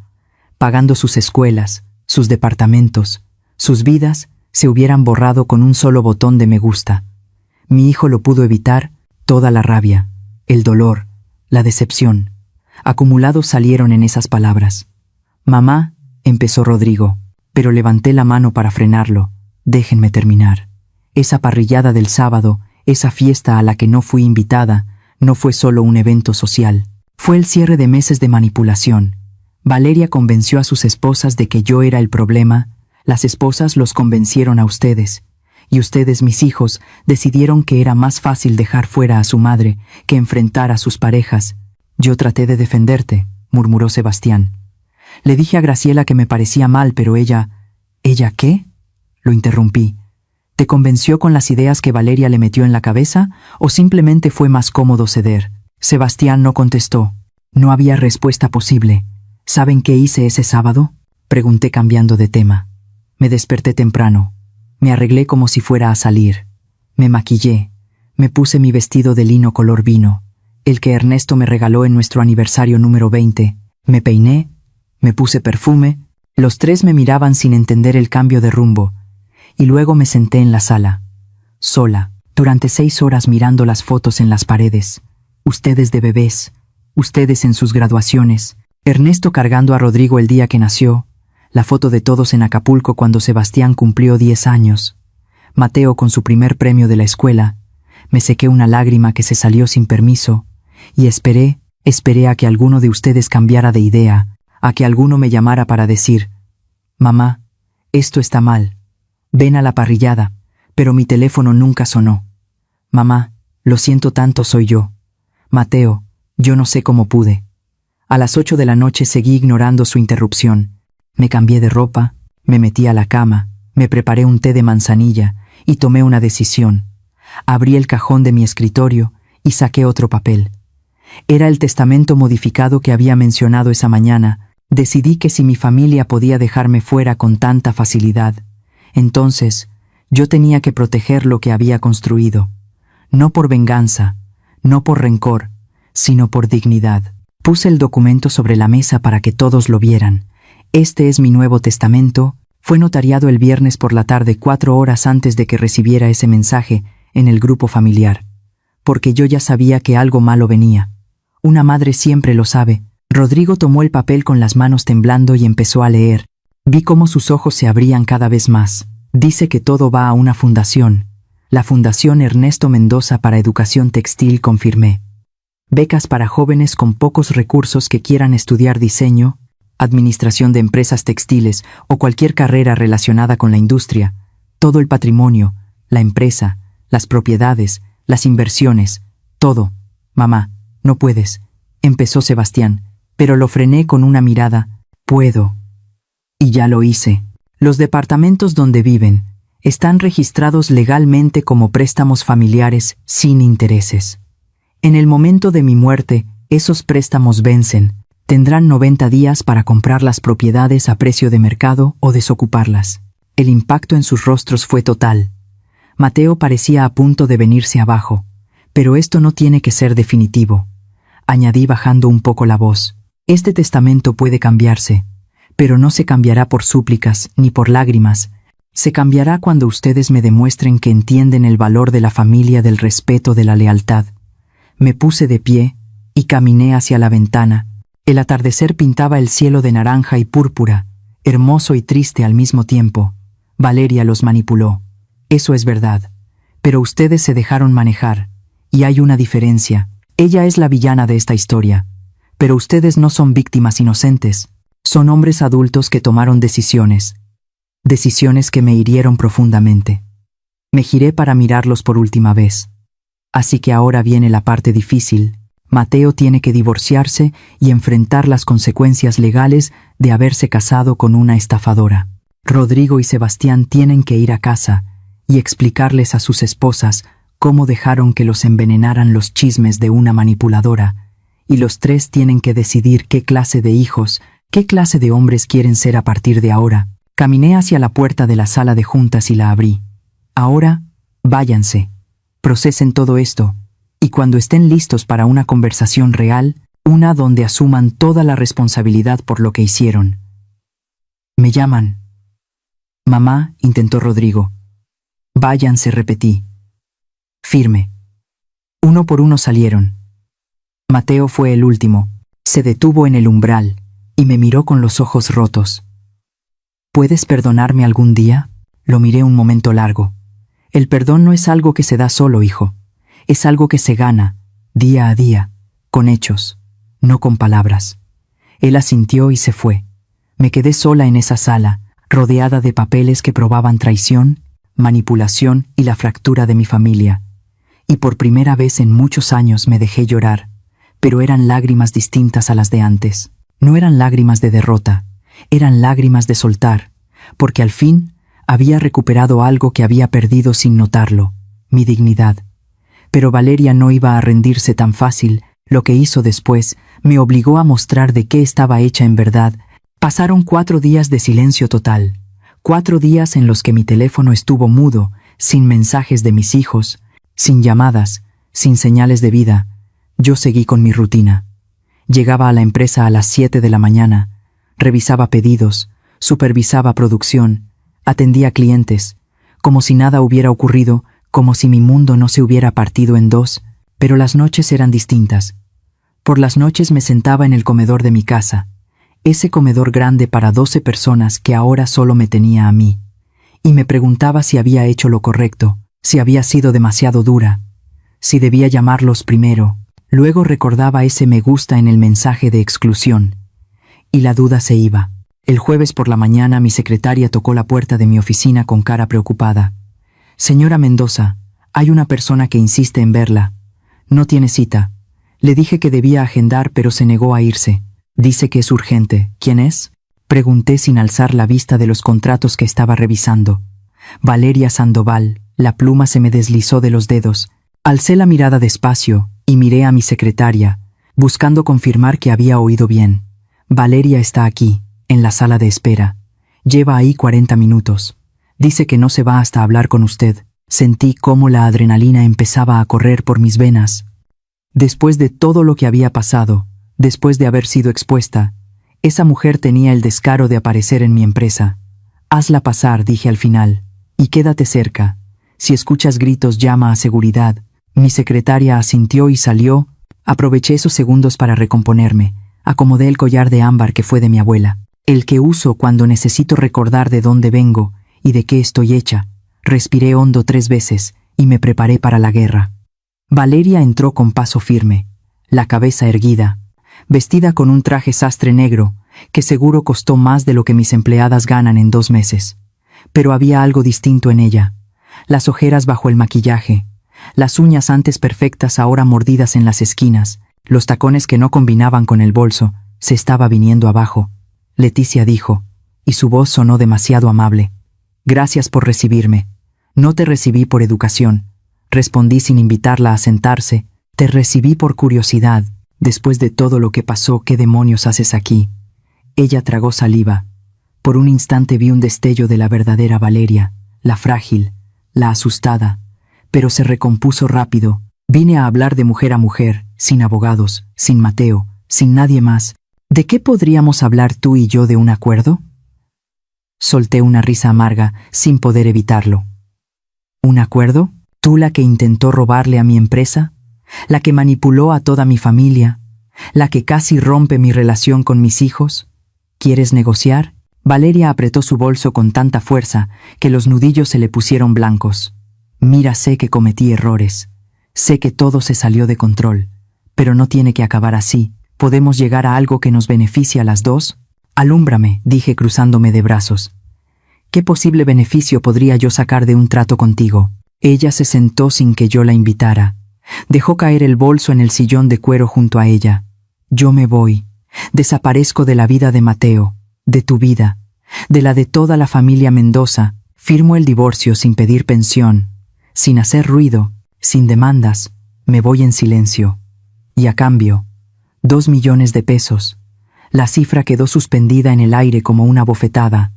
pagando sus escuelas, sus departamentos, sus vidas, se hubieran borrado con un solo botón de me gusta. Mi hijo lo pudo evitar. Toda la rabia, el dolor, la decepción, acumulados salieron en esas palabras. Mamá, empezó Rodrigo, pero levanté la mano para frenarlo. Déjenme terminar. Esa parrillada del sábado, esa fiesta a la que no fui invitada, no fue solo un evento social. Fue el cierre de meses de manipulación. Valeria convenció a sus esposas de que yo era el problema. Las esposas los convencieron a ustedes. Y ustedes, mis hijos, decidieron que era más fácil dejar fuera a su madre que enfrentar a sus parejas. Yo traté de defenderte, murmuró Sebastián. Le dije a Graciela que me parecía mal, pero ella... ¿Ella qué? Lo interrumpí. ¿Te convenció con las ideas que Valeria le metió en la cabeza o simplemente fue más cómodo ceder? Sebastián no contestó. No había respuesta posible. ¿Saben qué hice ese sábado? Pregunté cambiando de tema. Me desperté temprano. Me arreglé como si fuera a salir. Me maquillé. Me puse mi vestido de lino color vino, el que Ernesto me regaló en nuestro aniversario número 20. Me peiné. Me puse perfume. Los tres me miraban sin entender el cambio de rumbo. Y luego me senté en la sala, sola, durante 6 horas mirando las fotos en las paredes. Ustedes de bebés, ustedes en sus graduaciones, Ernesto cargando a Rodrigo el día que nació, la foto de todos en Acapulco cuando Sebastián cumplió 10 años, Mateo con su primer premio de la escuela. Me sequé una lágrima que se salió sin permiso, y esperé a que alguno de ustedes cambiara de idea, a que alguno me llamara para decir: «Mamá, esto está mal. Ven a la parrillada», pero mi teléfono nunca sonó. «Mamá, lo siento tanto, soy yo. Mateo, yo no sé cómo pude». A las 8 de la noche seguí ignorando su interrupción. Me cambié de ropa, me metí a la cama, me preparé un té de manzanilla y tomé una decisión. Abrí el cajón de mi escritorio y saqué otro papel. Era el testamento modificado que había mencionado esa mañana. Decidí que si mi familia podía dejarme fuera con tanta facilidad, entonces, yo tenía que proteger lo que había construido, no por venganza, no por rencor, sino por dignidad. Puse el documento sobre la mesa para que todos lo vieran. Este es mi nuevo testamento. Fue notariado el viernes por la tarde, 4 horas antes de que recibiera ese mensaje en el grupo familiar, porque yo ya sabía que algo malo venía. Una madre siempre lo sabe. Rodrigo tomó el papel con las manos temblando y empezó a leer. Vi cómo sus ojos se abrían cada vez más. Dice que todo va a una fundación. La Fundación Ernesto Mendoza para Educación Textil, confirmé. Becas para jóvenes con pocos recursos que quieran estudiar diseño, administración de empresas textiles o cualquier carrera relacionada con la industria. Todo el patrimonio, la empresa, las propiedades, las inversiones, todo. «Mamá, no puedes», empezó Sebastián, pero lo frené con una mirada. «Puedo». Y ya lo hice. Los departamentos donde viven están registrados legalmente como préstamos familiares sin intereses. En el momento de mi muerte, esos préstamos vencen. Tendrán 90 días para comprar las propiedades a precio de mercado o desocuparlas. El impacto en sus rostros fue total. Mateo parecía a punto de venirse abajo. «Pero esto no tiene que ser definitivo», añadí bajando un poco la voz. «Este testamento puede cambiarse, pero no se cambiará por súplicas ni por lágrimas. Se cambiará cuando ustedes me demuestren que entienden el valor de la familia, del respeto, de la lealtad». Me puse de pie y caminé hacia la ventana. El atardecer pintaba el cielo de naranja y púrpura, hermoso y triste al mismo tiempo. Valeria los manipuló. Eso es verdad. Pero ustedes se dejaron manejar. Y hay una diferencia. Ella es la villana de esta historia. Pero ustedes no son víctimas inocentes. Son hombres adultos que tomaron decisiones. Decisiones que me hirieron profundamente. Me giré para mirarlos por última vez. Así que ahora viene la parte difícil. Mateo tiene que divorciarse y enfrentar las consecuencias legales de haberse casado con una estafadora. Rodrigo y Sebastián tienen que ir a casa y explicarles a sus esposas cómo dejaron que los envenenaran los chismes de una manipuladora, y los tres tienen que decidir qué clase de hijos, qué clase de hombres quieren ser a partir de ahora. Caminé hacia la puerta de la sala de juntas y la abrí. Ahora, váyanse, procesen todo esto, y cuando estén listos para una conversación real, una donde asuman toda la responsabilidad por lo que hicieron. «Me llaman». «Mamá», intentó Rodrigo. «Váyanse», repetí. Firme. Uno por uno salieron. Mateo fue el último. Se detuvo en el umbral y me miró con los ojos rotos. «¿Puedes perdonarme algún día?». Lo miré un momento largo. «El perdón no es algo que se da solo, hijo. Es algo que se gana, día a día, con hechos, no con palabras». Él asintió y se fue. Me quedé sola en esa sala, rodeada de papeles que probaban traición, manipulación y la fractura de mi familia. Y por primera vez en muchos años me dejé llorar, pero eran lágrimas distintas a las de antes. No eran lágrimas de derrota, eran lágrimas de soltar, porque al fin había recuperado algo que había perdido sin notarlo, mi dignidad. Pero Valeria no iba a rendirse tan fácil. Lo que hizo después me obligó a mostrar de qué estaba hecha en verdad. Pasaron 4 días de silencio total, 4 días en los que mi teléfono estuvo mudo, sin mensajes de mis hijos, sin llamadas, sin señales de vida. Yo seguí con mi rutina. Llegaba a la empresa a las 7 de la mañana, revisaba pedidos, supervisaba producción, atendía clientes, como si nada hubiera ocurrido, como si mi mundo no se hubiera partido en dos, pero las noches eran distintas. Por las noches me sentaba en el comedor de mi casa, ese comedor grande para 12 personas que ahora solo me tenía a mí, y me preguntaba si había hecho lo correcto, si había sido demasiado dura, si debía llamarlos primero. Luego recordaba ese me gusta en el mensaje de exclusión, y la duda se iba. El jueves por la mañana mi secretaria tocó la puerta de mi oficina con cara preocupada. «Señora Mendoza, hay una persona que insiste en verla. No tiene cita. Le dije que debía agendar, pero se negó a irse. Dice que es urgente. ¿Quién es?», pregunté sin alzar la vista de los contratos que estaba revisando. «Valeria Sandoval». La pluma se me deslizó de los dedos. Alcé la mirada despacio y miré a mi secretaria, buscando confirmar que había oído bien. «Valeria está aquí, en la sala de espera. Lleva ahí 40 minutos. Dice que no se va hasta hablar con usted». Sentí cómo la adrenalina empezaba a correr por mis venas. Después de todo lo que había pasado, después de haber sido expuesta, esa mujer tenía el descaro de aparecer en mi empresa. «Hazla pasar», dije al final, «y quédate cerca. Si escuchas gritos, llama a seguridad». Mi secretaria asintió y salió. Aproveché esos segundos para recomponerme. Acomodé el collar de ámbar que fue de mi abuela, el que uso cuando necesito recordar de dónde vengo y de qué estoy hecha. Respiré hondo 3 veces y me preparé para la guerra. Valeria entró con paso firme, la cabeza erguida, vestida con un traje sastre negro, que seguro costó más de lo que mis empleadas ganan en 2 meses. Pero había algo distinto en ella. Las ojeras bajo el maquillaje, las uñas antes perfectas ahora mordidas en las esquinas, los tacones que no combinaban con el bolso, se estaba viniendo abajo. Leticia dijo, y su voz sonó demasiado amable. «Gracias por recibirme». «No te recibí por educación», respondí sin invitarla a sentarse. «Te recibí por curiosidad. Después de todo lo que pasó, ¿qué demonios haces aquí?». Ella tragó saliva. Por un instante vi un destello de la verdadera Valeria, la frágil, la asustada, pero se recompuso rápido. «Vine a hablar de mujer a mujer, sin abogados, sin Mateo, sin nadie más. ¿De qué podríamos hablar tú y yo? ¿De un acuerdo?». Solté una risa amarga, sin poder evitarlo. «¿Un acuerdo? ¿Tú, la que intentó robarle a mi empresa? ¿La que manipuló a toda mi familia? ¿La que casi rompe mi relación con mis hijos? ¿Quieres negociar?». Valeria apretó su bolso con tanta fuerza que los nudillos se le pusieron blancos. «Mira, sé que cometí errores. Sé que todo se salió de control. Pero no tiene que acabar así. ¿Podemos llegar a algo que nos beneficie a las dos?». «Alúmbrame», dije cruzándome de brazos. «¿Qué posible beneficio podría yo sacar de un trato contigo?». Ella se sentó sin que yo la invitara. Dejó caer el bolso en el sillón de cuero junto a ella. «Yo me voy. Desaparezco de la vida de Mateo, de tu vida, de la de toda la familia Mendoza. Firmo el divorcio sin pedir pensión, sin hacer ruido, sin demandas. Me voy en silencio. Y a cambio, 2 millones de pesos». La cifra quedó suspendida en el aire como una bofetada.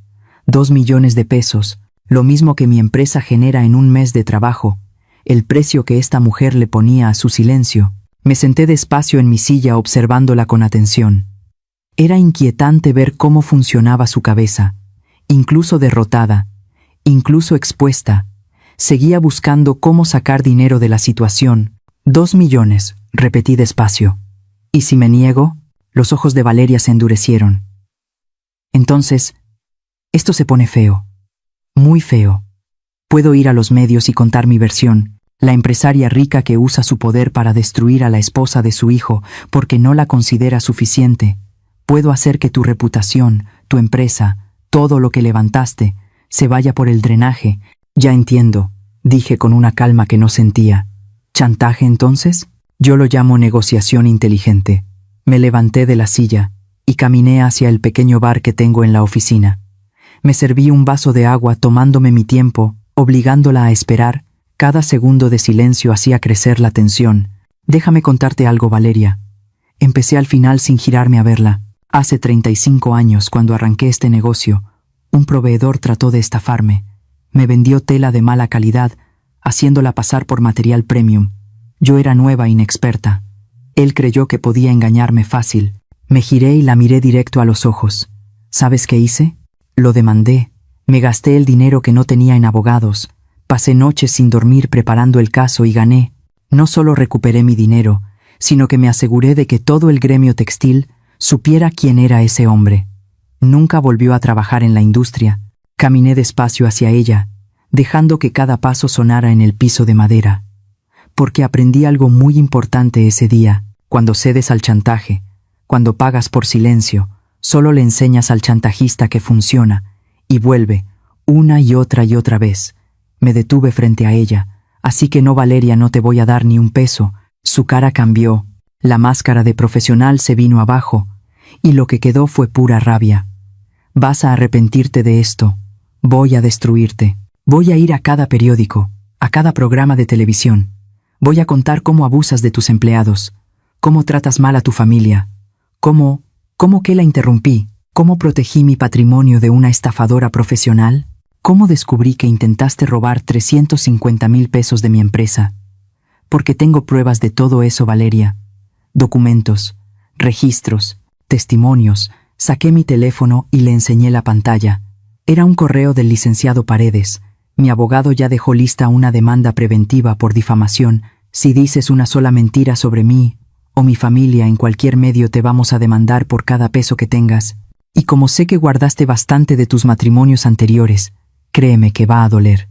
2 millones de pesos, lo mismo que mi empresa genera en un mes de trabajo, el precio que esta mujer le ponía a su silencio. Me senté despacio en mi silla observándola con atención. Era inquietante ver cómo funcionaba su cabeza. Incluso derrotada, incluso expuesta, seguía buscando cómo sacar dinero de la situación. 2 millones, repetí despacio. ¿Y si me niego? Los ojos de Valeria se endurecieron. «Entonces, esto se pone feo. Muy feo. Puedo ir a los medios y contar mi versión, la empresaria rica que usa su poder para destruir a la esposa de su hijo porque no la considera suficiente. Puedo hacer que tu reputación, tu empresa, todo lo que levantaste, se vaya por el drenaje». «Ya entiendo», dije con una calma que no sentía. «¿Chantaje entonces?». «Yo lo llamo negociación inteligente». Me levanté de la silla. y caminé hacia el pequeño bar que tengo en la oficina. Me serví un vaso de agua tomándome mi tiempo, obligándola a esperar. Cada segundo de silencio hacía crecer la tensión. Déjame contarte algo, Valeria. Empecé al final sin girarme a verla. Hace 35 años, cuando arranqué este negocio, un proveedor trató de estafarme. Me vendió tela de mala calidad, haciéndola pasar por material premium. Yo era nueva e inexperta. Él creyó que podía engañarme fácil. Me giré y la miré directo a los ojos. ¿Sabes qué hice? Lo demandé. Me gasté el dinero que no tenía en abogados. Pasé noches sin dormir preparando el caso y gané. No solo recuperé mi dinero, sino que me aseguré de que todo el gremio textil supiera quién era ese hombre. Nunca volvió a trabajar en la industria. Caminé despacio hacia ella, dejando que cada paso sonara en el piso de madera. Porque aprendí algo muy importante ese día. Cuando cedes al chantaje, cuando pagas por silencio, solo le enseñas al chantajista que funciona, y vuelve, una y otra vez. Me detuve frente a ella. Así que no, Valeria, no te voy a dar ni un peso. Su cara cambió, la máscara de profesional se vino abajo, y lo que quedó fue pura rabia. Vas a arrepentirte de esto. Voy a destruirte. Voy a ir a cada periódico, a cada programa de televisión. Voy a contar cómo abusas de tus empleados, cómo tratas mal a tu familia, cómo que la interrumpí, cómo protegí mi patrimonio de una estafadora profesional. ¿Cómo descubrí que intentaste robar 350,000 pesos de mi empresa? Porque tengo pruebas de todo eso, Valeria. Documentos, registros, testimonios. Saqué mi teléfono y le enseñé la pantalla. Era un correo del licenciado Paredes. Mi abogado ya dejó lista una demanda preventiva por difamación. Si dices una sola mentira sobre mí o mi familia en cualquier medio, te vamos a demandar por cada peso que tengas. Y como sé que guardaste bastante de tus matrimonios anteriores, créeme que va a doler.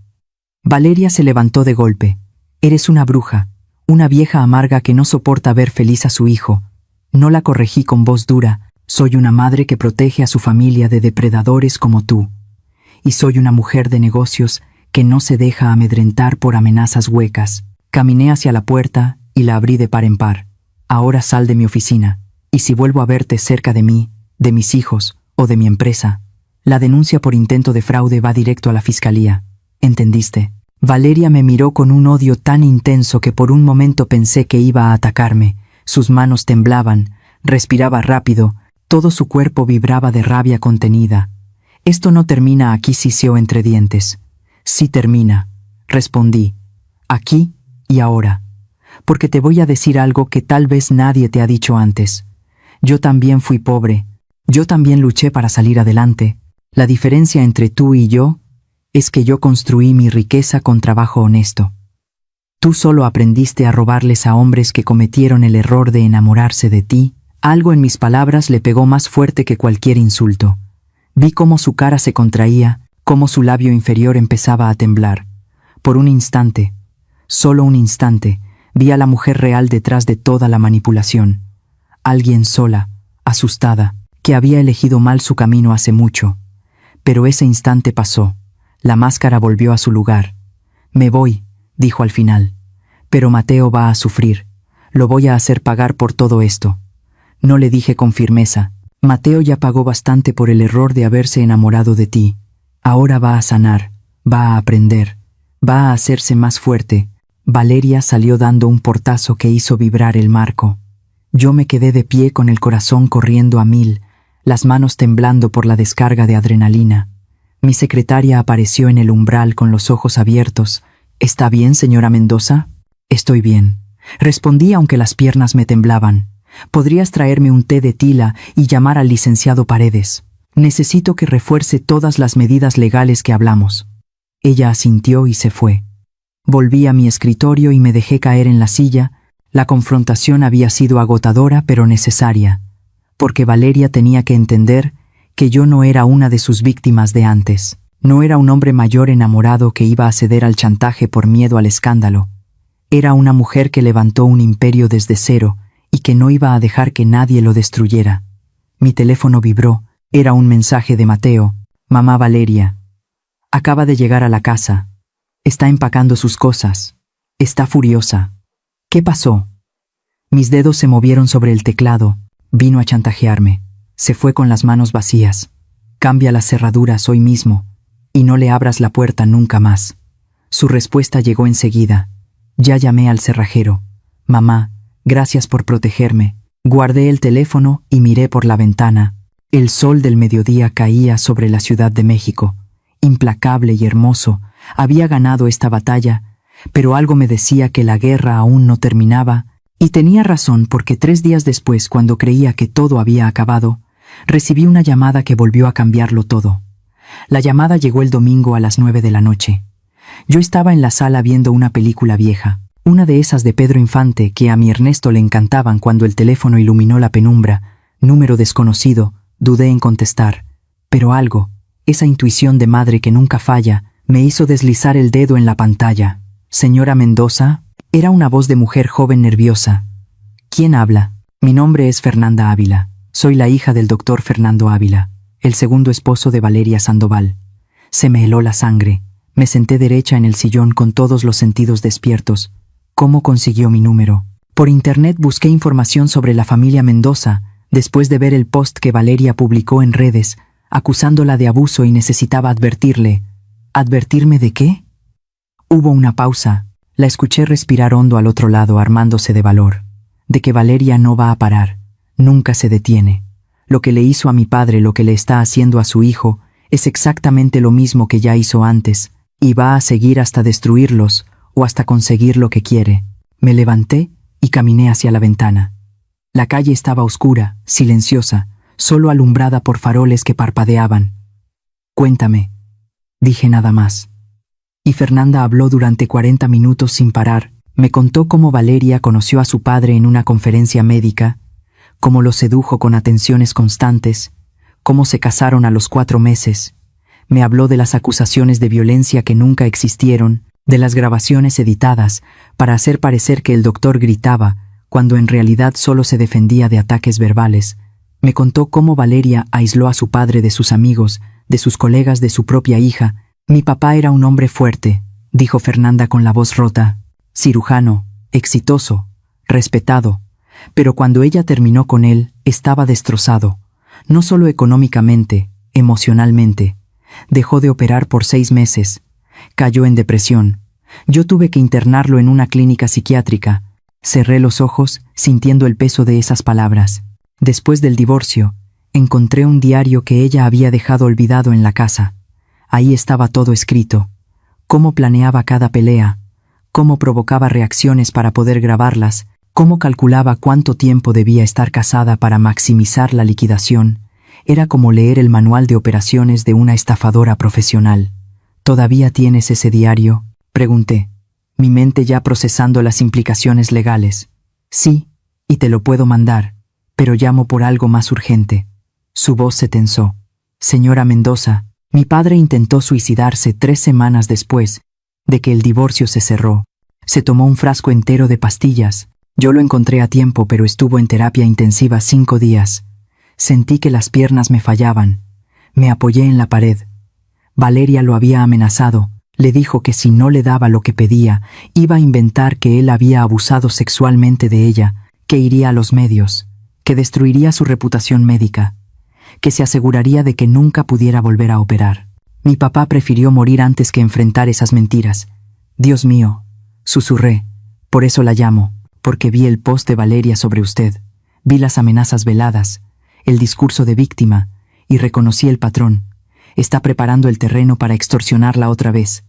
Valeria se levantó de golpe. Eres una bruja, una vieja amarga que no soporta ver feliz a su hijo. No la corregí con voz dura. Soy una madre que protege a su familia de depredadores como tú. Y soy una mujer de negocios que no se deja amedrentar por amenazas huecas. Caminé hacia la puerta y la abrí de par en par. Ahora sal de mi oficina, y si vuelvo a verte cerca de mí, de mis hijos o de mi empresa, la denuncia por intento de fraude va directo a la fiscalía. ¿Entendiste? Valeria me miró con un odio tan intenso que por un momento pensé que iba a atacarme. Sus manos temblaban, respiraba rápido, todo su cuerpo vibraba de rabia contenida. Esto no termina aquí, siseó entre dientes. Sí termina, respondí. Aquí y ahora. Porque te voy a decir algo que tal vez nadie te ha dicho antes. Yo también fui pobre. Yo también luché para salir adelante. La diferencia entre tú y yo es que yo construí mi riqueza con trabajo honesto. Tú solo aprendiste a robarles a hombres que cometieron el error de enamorarse de ti. Algo en mis palabras le pegó más fuerte que cualquier insulto. Vi cómo su cara se contraía, cómo su labio inferior empezaba a temblar. Por un instante, solo un instante, vi a la mujer real detrás de toda la manipulación. Alguien sola, asustada, que había elegido mal su camino hace mucho. Pero ese instante pasó. La máscara volvió a su lugar. Me voy, dijo al final. Pero Mateo va a sufrir. Lo voy a hacer pagar por todo esto. No, le dije con firmeza. Mateo ya pagó bastante por el error de haberse enamorado de ti. Ahora va a sanar, va a aprender, va a hacerse más fuerte. Valeria salió dando un portazo que hizo vibrar el marco. Yo me quedé de pie con el corazón corriendo a 1000, las manos temblando por la descarga de adrenalina. Mi secretaria apareció en el umbral con los ojos abiertos. ¿Está bien, señora Mendoza? Estoy bien, respondí aunque las piernas me temblaban. ¿Podrías traerme un té de tila y llamar al licenciado Paredes? Necesito que refuerce todas las medidas legales que hablamos. Ella asintió y se fue. Volví a mi escritorio y me dejé caer en la silla. La confrontación había sido agotadora pero necesaria, porque Valeria tenía que entender que yo no era una de sus víctimas de antes. No era un hombre mayor enamorado que iba a ceder al chantaje por miedo al escándalo. Era una mujer que levantó un imperio desde cero y que no iba a dejar que nadie lo destruyera. Mi teléfono vibró. Era un mensaje de Mateo. Mamá, Valeria acaba de llegar a la casa. Está empacando sus cosas. Está furiosa. ¿Qué pasó? Mis dedos se movieron sobre el teclado. Vino a chantajearme. Se fue con las manos vacías. Cambia las cerraduras hoy mismo, y no le abras la puerta nunca más. Su respuesta llegó enseguida. Ya llamé al cerrajero. Mamá, gracias por protegerme. Guardé el teléfono y miré por la ventana. El sol del mediodía caía sobre la Ciudad de México. Implacable y hermoso, había ganado esta batalla, pero algo me decía que la guerra aún no terminaba, y tenía razón porque 3 días después, cuando creía que todo había acabado, recibí una llamada que volvió a cambiarlo todo. La llamada llegó el domingo a las 9 de la noche. Yo estaba en la sala viendo una película vieja, una de esas de Pedro Infante que a mi Ernesto le encantaban. Cuando el teléfono iluminó la penumbra, número desconocido, dudé en contestar, pero algo, esa intuición de madre que nunca falla, me hizo deslizar el dedo en la pantalla. Señora Mendoza, era una voz de mujer joven nerviosa. ¿Quién habla? Mi nombre es Fernanda Ávila. Soy la hija del doctor Fernando Ávila, el segundo esposo de Valeria Sandoval. Se me heló la sangre. Me senté derecha en el sillón con todos los sentidos despiertos. ¿Cómo consiguió mi número? Por internet busqué información sobre la familia Mendoza, después de ver el post que Valeria publicó en redes, acusándola de abuso, y necesitaba advertirle. ¿Advertirme de qué? Hubo una pausa. La escuché respirar hondo al otro lado, armándose de valor. De que Valeria no va a parar. Nunca se detiene. Lo que le hizo a mi padre, lo que le está haciendo a su hijo, es exactamente lo mismo que ya hizo antes, y va a seguir hasta destruirlos, o hasta conseguir lo que quiere. Me levanté y caminé hacia la ventana. La calle estaba oscura, silenciosa, solo alumbrada por faroles que parpadeaban. Cuéntame. Dije nada más. Y Fernanda habló durante 40 minutos sin parar. Me contó cómo Valeria conoció a su padre en una conferencia médica, cómo lo sedujo con atenciones constantes, cómo se casaron a los 4 meses. Me habló de las acusaciones de violencia que nunca existieron, de las grabaciones editadas para hacer parecer que el doctor gritaba, cuando en realidad solo se defendía de ataques verbales. Me contó cómo Valeria aisló a su padre de sus amigos, de sus colegas, de su propia hija. Mi papá era un hombre fuerte, dijo Fernanda con la voz rota, cirujano, exitoso, respetado, pero cuando ella terminó con él, estaba destrozado, no solo económicamente, emocionalmente. Dejó de operar por 6 meses. Cayó en depresión. Yo tuve que internarlo en una clínica psiquiátrica. Cerré los ojos, sintiendo el peso de esas palabras. Después del divorcio, encontré un diario que ella había dejado olvidado en la casa. Ahí estaba todo escrito. Cómo planeaba cada pelea, cómo provocaba reacciones para poder grabarlas, cómo calculaba cuánto tiempo debía estar casada para maximizar la liquidación. Era como leer el manual de operaciones de una estafadora profesional. ¿Todavía tienes ese diario?, pregunté, mi mente ya procesando las implicaciones legales. Sí, y te lo puedo mandar, pero llamo por algo más urgente. Su voz se tensó. Señora Mendoza, mi padre intentó suicidarse 3 semanas después de que el divorcio se cerró. Se tomó un frasco entero de pastillas. Yo lo encontré a tiempo, pero estuvo en terapia intensiva 5 días. Sentí que las piernas me fallaban. Me apoyé en la pared. Valeria lo había amenazado. Le dijo que si no le daba lo que pedía, iba a inventar que él había abusado sexualmente de ella, que iría a los medios, que destruiría su reputación médica, que se aseguraría de que nunca pudiera volver a operar. Mi papá prefirió morir antes que enfrentar esas mentiras. Dios mío, susurré, por eso la llamo, porque vi el post de Valeria sobre usted, vi las amenazas veladas, el discurso de víctima, y reconocí el patrón. Está preparando el terreno para extorsionarla otra vez.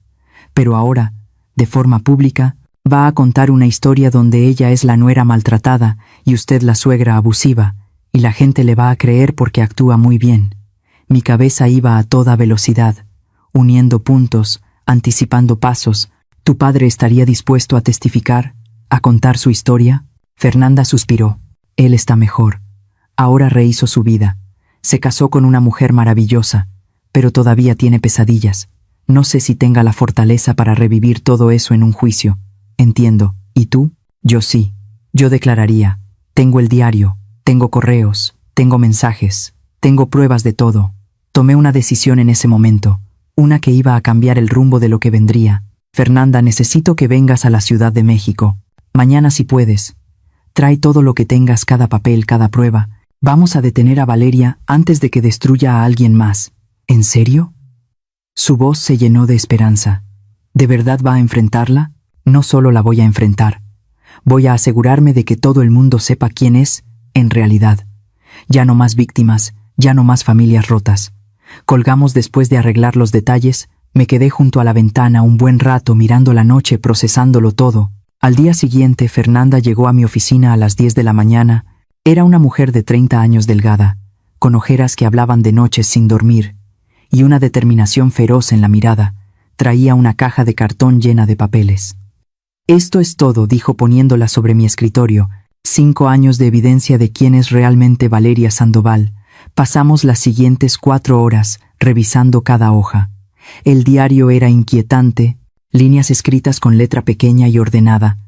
Pero ahora, de forma pública, va a contar una historia donde ella es la nuera maltratada y usted la suegra abusiva, y la gente le va a creer porque actúa muy bien. Mi cabeza iba a toda velocidad, uniendo puntos, anticipando pasos. ¿Tu padre estaría dispuesto a testificar, a contar su historia? Fernanda suspiró. Él está mejor. Ahora rehizo su vida. Se casó con una mujer maravillosa, pero todavía tiene pesadillas. No sé si tenga la fortaleza para revivir todo eso en un juicio. Entiendo. ¿Y tú? Yo sí. Yo declararía. Tengo el diario, tengo correos, tengo mensajes, tengo pruebas de todo. Tomé una decisión en ese momento, una que iba a cambiar el rumbo de lo que vendría. Fernanda, necesito que vengas a la Ciudad de México. Mañana si puedes. Trae todo lo que tengas, cada papel, cada prueba. Vamos a detener a Valeria antes de que destruya a alguien más. ¿En serio? Su voz se llenó de esperanza. ¿De verdad va a enfrentarla? No solo la voy a enfrentar. Voy a asegurarme de que todo el mundo sepa quién es, en realidad. Ya no más víctimas, ya no más familias rotas. Colgamos después de arreglar los detalles. Me quedé junto a la ventana un buen rato mirando la noche, procesándolo todo. Al día siguiente, Fernanda llegó a mi oficina a las 10 de la mañana. Era una mujer de 30 años delgada, con ojeras que hablaban de noches sin dormir, y una determinación feroz en la mirada. Traía una caja de cartón llena de papeles. Esto es todo, dijo poniéndola sobre mi escritorio. 5 años de evidencia de quién es realmente Valeria Sandoval. Pasamos las siguientes 4 horas revisando cada hoja. El diario era inquietante, líneas escritas con letra pequeña y ordenada,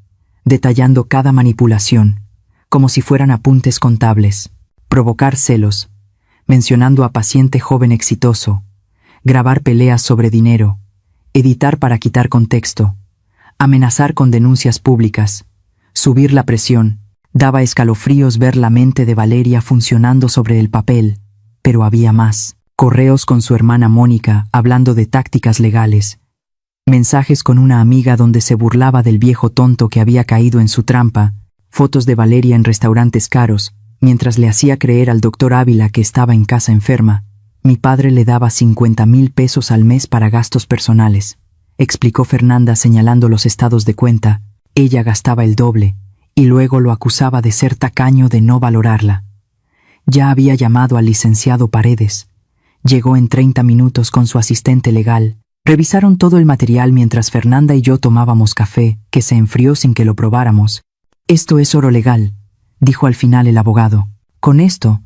detallando cada manipulación, como si fueran apuntes contables. Provocar celos, mencionando a paciente joven exitoso, grabar peleas sobre dinero, editar para quitar contexto, amenazar con denuncias públicas, subir la presión. Daba escalofríos ver la mente de Valeria funcionando sobre el papel, pero había más. Correos con su hermana Mónica hablando de tácticas legales, mensajes con una amiga donde se burlaba del viejo tonto que había caído en su trampa, fotos de Valeria en restaurantes caros, mientras le hacía creer al doctor Ávila que estaba en casa enferma. Mi padre le daba 50,000 pesos al mes para gastos personales, explicó Fernanda señalando los estados de cuenta. Ella gastaba el doble, y luego lo acusaba de ser tacaño, de no valorarla. Ya había llamado al licenciado Paredes. Llegó en 30 minutos con su asistente legal. Revisaron todo el material mientras Fernanda y yo tomábamos café, que se enfrió sin que lo probáramos. Esto es oro legal, dijo al final el abogado. Con esto,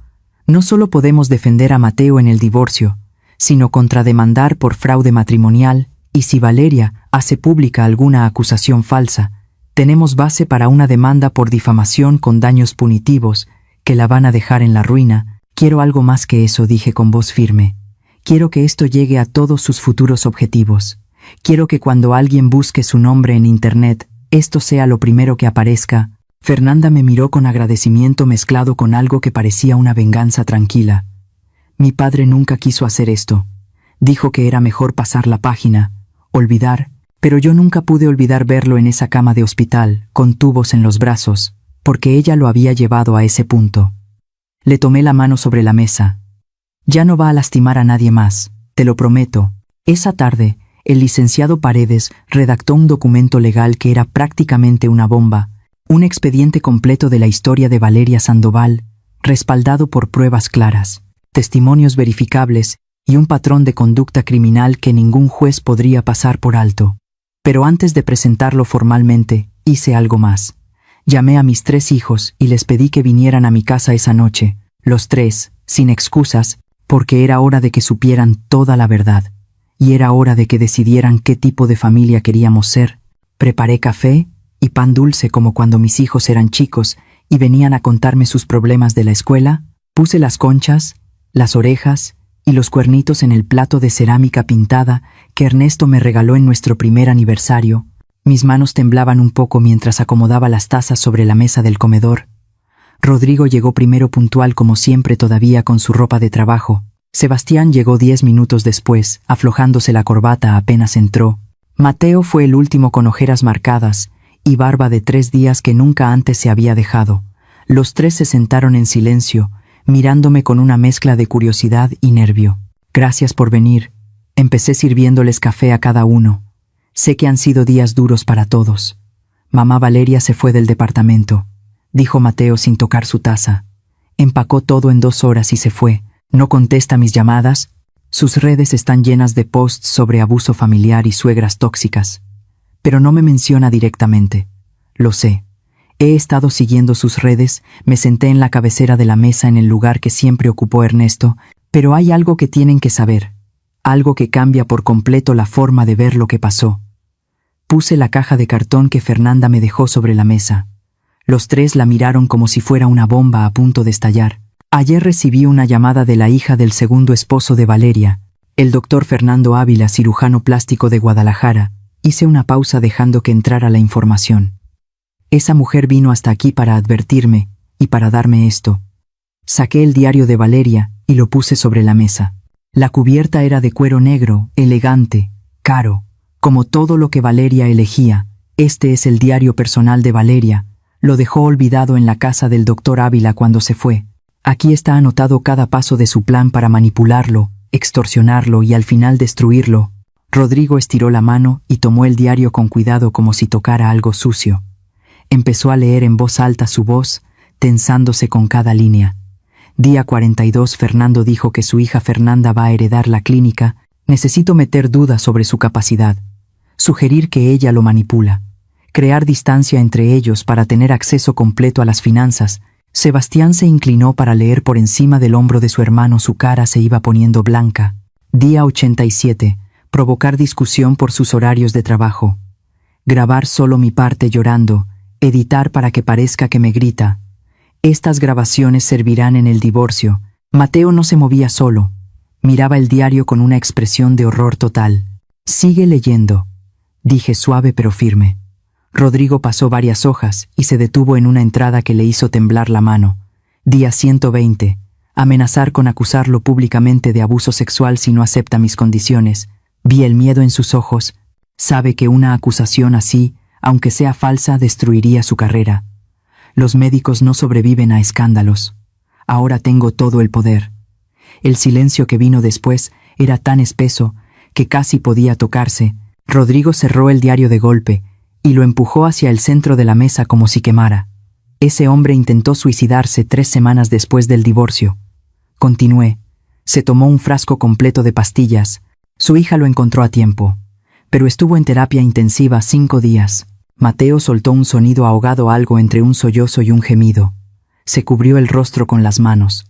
no solo podemos defender a Mateo en el divorcio, sino contrademandar por fraude matrimonial, y si Valeria hace pública alguna acusación falsa, tenemos base para una demanda por difamación con daños punitivos, que la van a dejar en la ruina. Quiero algo más que eso, dije con voz firme. Quiero que esto llegue a todos sus futuros objetivos. Quiero que cuando alguien busque su nombre en Internet, esto sea lo primero que aparezca. Fernanda me miró con agradecimiento mezclado con algo que parecía una venganza tranquila. Mi padre nunca quiso hacer esto. Dijo que era mejor pasar la página, olvidar, pero yo nunca pude olvidar verlo en esa cama de hospital, con tubos en los brazos, porque ella lo había llevado a ese punto. Le tomé la mano sobre la mesa. Ya no va a lastimar a nadie más, te lo prometo. Esa tarde, el licenciado Paredes redactó un documento legal que era prácticamente una bomba, un expediente completo de la historia de Valeria Sandoval, respaldado por pruebas claras, testimonios verificables y un patrón de conducta criminal que ningún juez podría pasar por alto. Pero antes de presentarlo formalmente, hice algo más. Llamé a mis 3 hijos y les pedí que vinieran a mi casa esa noche, los 3, sin excusas, porque era hora de que supieran toda la verdad, y era hora de que decidieran qué tipo de familia queríamos ser. Preparé café y pan dulce como cuando mis hijos eran chicos y venían a contarme sus problemas de la escuela. Puse las conchas, las orejas y los cuernitos en el plato de cerámica pintada que Ernesto me regaló en nuestro primer aniversario. Mis manos temblaban un poco mientras acomodaba las tazas sobre la mesa del comedor. Rodrigo llegó primero, puntual como siempre, todavía con su ropa de trabajo. Sebastián llegó 10 minutos después, aflojándose la corbata apenas entró. Mateo fue el último con ojeras marcadas y barba de 3 días que nunca antes se había dejado. Los 3 se sentaron en silencio, mirándome con una mezcla de curiosidad y nervio. Gracias por venir. Empecé sirviéndoles café a cada uno. Sé que han sido días duros para todos. Mamá Valeria se fue del departamento, dijo Mateo sin tocar su taza. Empacó todo en 2 horas y se fue. No contesta mis llamadas. Sus redes están llenas de posts sobre abuso familiar y suegras tóxicas. Pero no me menciona directamente. Lo sé. He estado siguiendo sus redes, me senté en la cabecera de la mesa en el lugar que siempre ocupó Ernesto, pero hay algo que tienen que saber. Algo que cambia por completo la forma de ver lo que pasó. Puse la caja de cartón que Fernanda me dejó sobre la mesa. Los 3 la miraron como si fuera una bomba a punto de estallar. Ayer recibí una llamada de la hija del segundo esposo de Valeria, el doctor Fernando Ávila, cirujano plástico de Guadalajara. Hice una pausa dejando que entrara la información. Esa mujer vino hasta aquí para advertirme y para darme esto. Saqué el diario de Valeria y lo puse sobre la mesa. La cubierta era de cuero negro, elegante, caro, como todo lo que Valeria elegía. Este es el diario personal de Valeria. Lo dejó olvidado en la casa del doctor Ávila cuando se fue. Aquí está anotado cada paso de su plan para manipularlo, extorsionarlo y al final destruirlo. Rodrigo estiró la mano y tomó el diario con cuidado como si tocara algo sucio. Empezó a leer en voz alta su voz, tensándose con cada línea. Día 42. Fernando dijo que su hija Fernanda va a heredar la clínica. Necesito meter dudas sobre su capacidad. Sugerir que ella lo manipula. Crear distancia entre ellos para tener acceso completo a las finanzas. Sebastián se inclinó para leer por encima del hombro de su hermano. Su cara se iba poniendo blanca. Día 87. Provocar discusión por sus horarios de trabajo. Grabar solo mi parte llorando. Editar para que parezca que me grita. Estas grabaciones servirán en el divorcio. Mateo no se movía solo. Miraba el diario con una expresión de horror total. Sigue leyendo, dije suave pero firme. Rodrigo pasó varias hojas y se detuvo en una entrada que le hizo temblar la mano. Día 120. Amenazar con acusarlo públicamente de abuso sexual si no acepta mis condiciones. Vi el miedo en sus ojos. Sabe que una acusación así, aunque sea falsa, destruiría su carrera. Los médicos no sobreviven a escándalos. Ahora tengo todo el poder. El silencio que vino después era tan espeso que casi podía tocarse. Rodrigo cerró el diario de golpe y lo empujó hacia el centro de la mesa como si quemara. Ese hombre intentó suicidarse 3 semanas después del divorcio. Continué. Se tomó un frasco completo de pastillas. Su hija lo encontró a tiempo. Pero estuvo en terapia intensiva 5 días. Mateo soltó un sonido ahogado, algo entre un sollozo y un gemido. Se cubrió el rostro con las manos.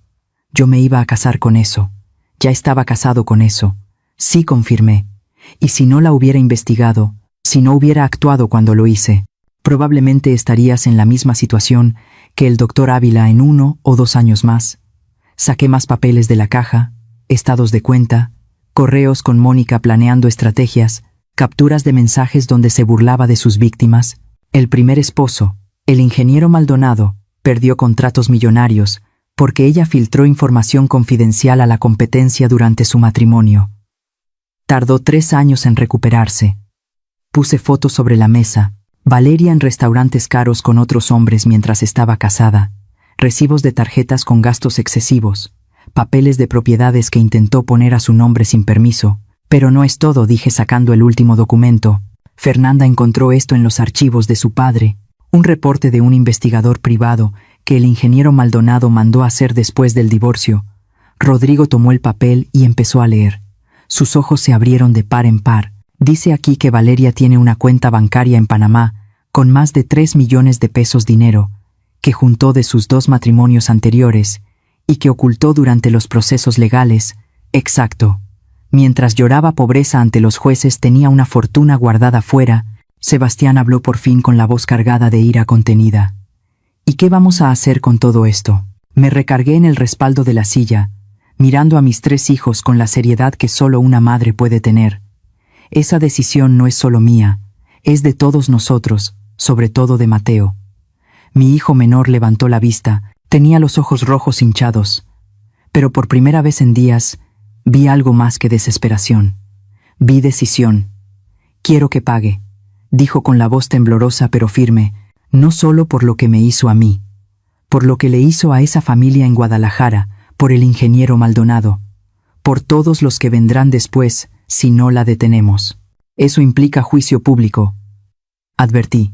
Yo me iba a casar con eso. Ya estaba casado con eso. Sí, confirmé. Y si no la hubiera investigado, si no hubiera actuado cuando lo hice, probablemente estarías en la misma situación que el doctor Ávila en 1 o 2 años más. Saqué más papeles de la caja, estados de cuenta, correos con Mónica planeando estrategias, capturas de mensajes donde se burlaba de sus víctimas. El primer esposo, el ingeniero Maldonado, perdió contratos millonarios porque ella filtró información confidencial a la competencia durante su matrimonio. Tardó 3 años en recuperarse. Puse fotos sobre la mesa. Valeria en restaurantes caros con otros hombres mientras estaba casada. Recibos de tarjetas con gastos excesivos. Papeles de propiedades que intentó poner a su nombre sin permiso. Pero no es todo, dije sacando el último documento. Fernanda encontró esto en los archivos de su padre. Un reporte de un investigador privado que el ingeniero Maldonado mandó hacer después del divorcio. Rodrigo tomó el papel y empezó a leer. Sus ojos se abrieron de par en par. Dice aquí que Valeria tiene una cuenta bancaria en Panamá con más de 3 millones de pesos dinero, que juntó de sus 2 matrimonios anteriores y que ocultó durante los procesos legales. Exacto. Mientras lloraba pobreza ante los jueces, tenía una fortuna guardada fuera. Sebastián habló por fin con la voz cargada de ira contenida. ¿Y qué vamos a hacer con todo esto? Me recargué en el respaldo de la silla, mirando a mis 3 hijos con la seriedad que solo una madre puede tener. Esa decisión no es solo mía, es de todos nosotros, sobre todo de Mateo. Mi hijo menor levantó la vista, tenía los ojos rojos hinchados. Pero por primera vez en días, vi algo más que desesperación. Vi decisión. Quiero que pague, dijo con la voz temblorosa pero firme, no solo por lo que me hizo a mí, por lo que le hizo a esa familia en Guadalajara, por el ingeniero Maldonado, por todos los que vendrán después si no la detenemos. Eso implica juicio público. Advertí.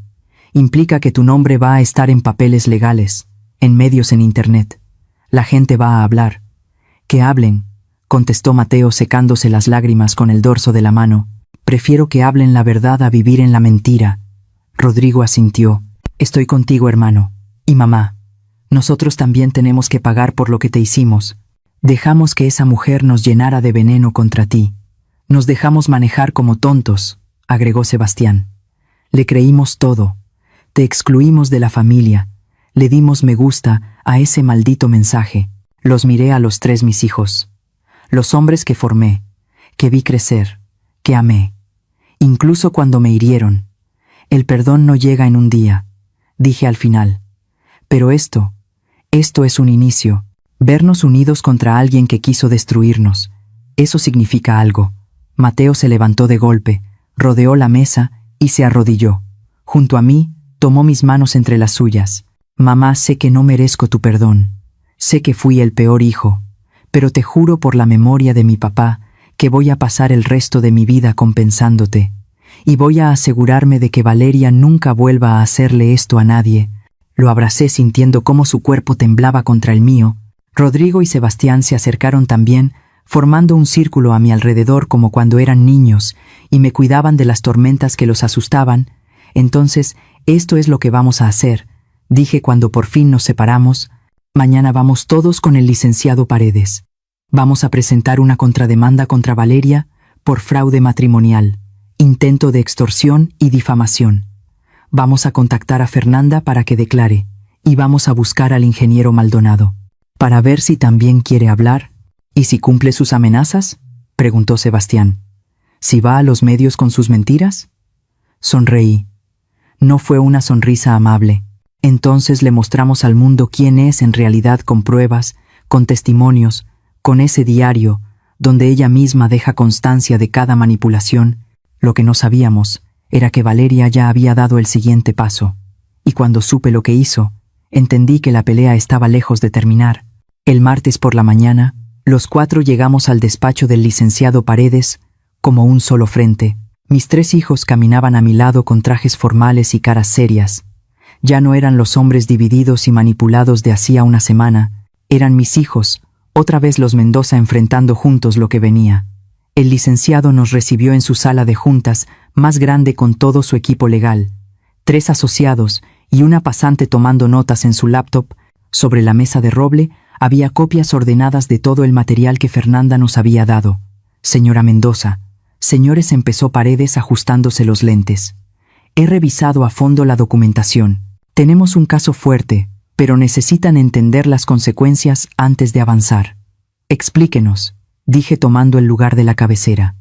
Implica que tu nombre va a estar en papeles legales, en medios, en internet. La gente va a hablar. Que hablen, contestó Mateo secándose las lágrimas con el dorso de la mano. Prefiero que hablen la verdad a vivir en la mentira. Rodrigo asintió. Estoy contigo, hermano. Y mamá. Nosotros también tenemos que pagar por lo que te hicimos. Dejamos que esa mujer nos llenara de veneno contra ti. Nos dejamos manejar como tontos, agregó Sebastián. Le creímos todo. Te excluimos de la familia. Le dimos me gusta a ese maldito mensaje. Los miré a los 3 mis hijos. Los hombres que formé, que vi crecer, que amé. Incluso cuando me hirieron. El perdón no llega en un día, dije al final. Pero esto es un inicio. Vernos unidos contra alguien que quiso destruirnos. Eso significa algo. Mateo se levantó de golpe, rodeó la mesa y se arrodilló. Junto a mí, tomó mis manos entre las suyas. Mamá, sé que no merezco tu perdón. Sé que fui el peor hijo. Pero te juro por la memoria de mi papá que voy a pasar el resto de mi vida compensándote. Y voy a asegurarme de que Valeria nunca vuelva a hacerle esto a nadie. Lo abracé sintiendo cómo su cuerpo temblaba contra el mío. Rodrigo y Sebastián se acercaron también, formando un círculo a mi alrededor como cuando eran niños, y me cuidaban de las tormentas que los asustaban. Entonces, esto es lo que vamos a hacer, dije cuando por fin nos separamos. Mañana vamos todos con el licenciado Paredes. Vamos a presentar una contrademanda contra Valeria por fraude matrimonial, intento de extorsión y difamación. Vamos a contactar a Fernanda para que declare, y vamos a buscar al ingeniero Maldonado, para ver si también quiere hablar. ¿Y si cumple sus amenazas?, preguntó Sebastián. ¿Si va a los medios con sus mentiras? Sonreí. No fue una sonrisa amable. Entonces le mostramos al mundo quién es en realidad con pruebas, con testimonios, con ese diario, donde ella misma deja constancia de cada manipulación. Lo que no sabíamos era que Valeria ya había dado el siguiente paso. Y cuando supe lo que hizo, entendí que la pelea estaba lejos de terminar. El martes por la mañana, los 4 llegamos al despacho del licenciado Paredes, como un solo frente. Mis 3 hijos caminaban a mi lado con trajes formales y caras serias. Ya no eran los hombres divididos y manipulados de hacía una semana, eran mis hijos, otra vez los Mendoza enfrentando juntos lo que venía. El licenciado nos recibió en su sala de juntas, más grande con todo su equipo legal. 3 asociados y una pasante tomando notas en su laptop. Sobre la mesa de roble había copias ordenadas de todo el material que Fernanda nos había dado. Señora Mendoza, señores, empezó Paredes ajustándose los lentes. He revisado a fondo la documentación. Tenemos un caso fuerte, pero necesitan entender las consecuencias antes de avanzar. Explíquenos, dije tomando el lugar de la cabecera.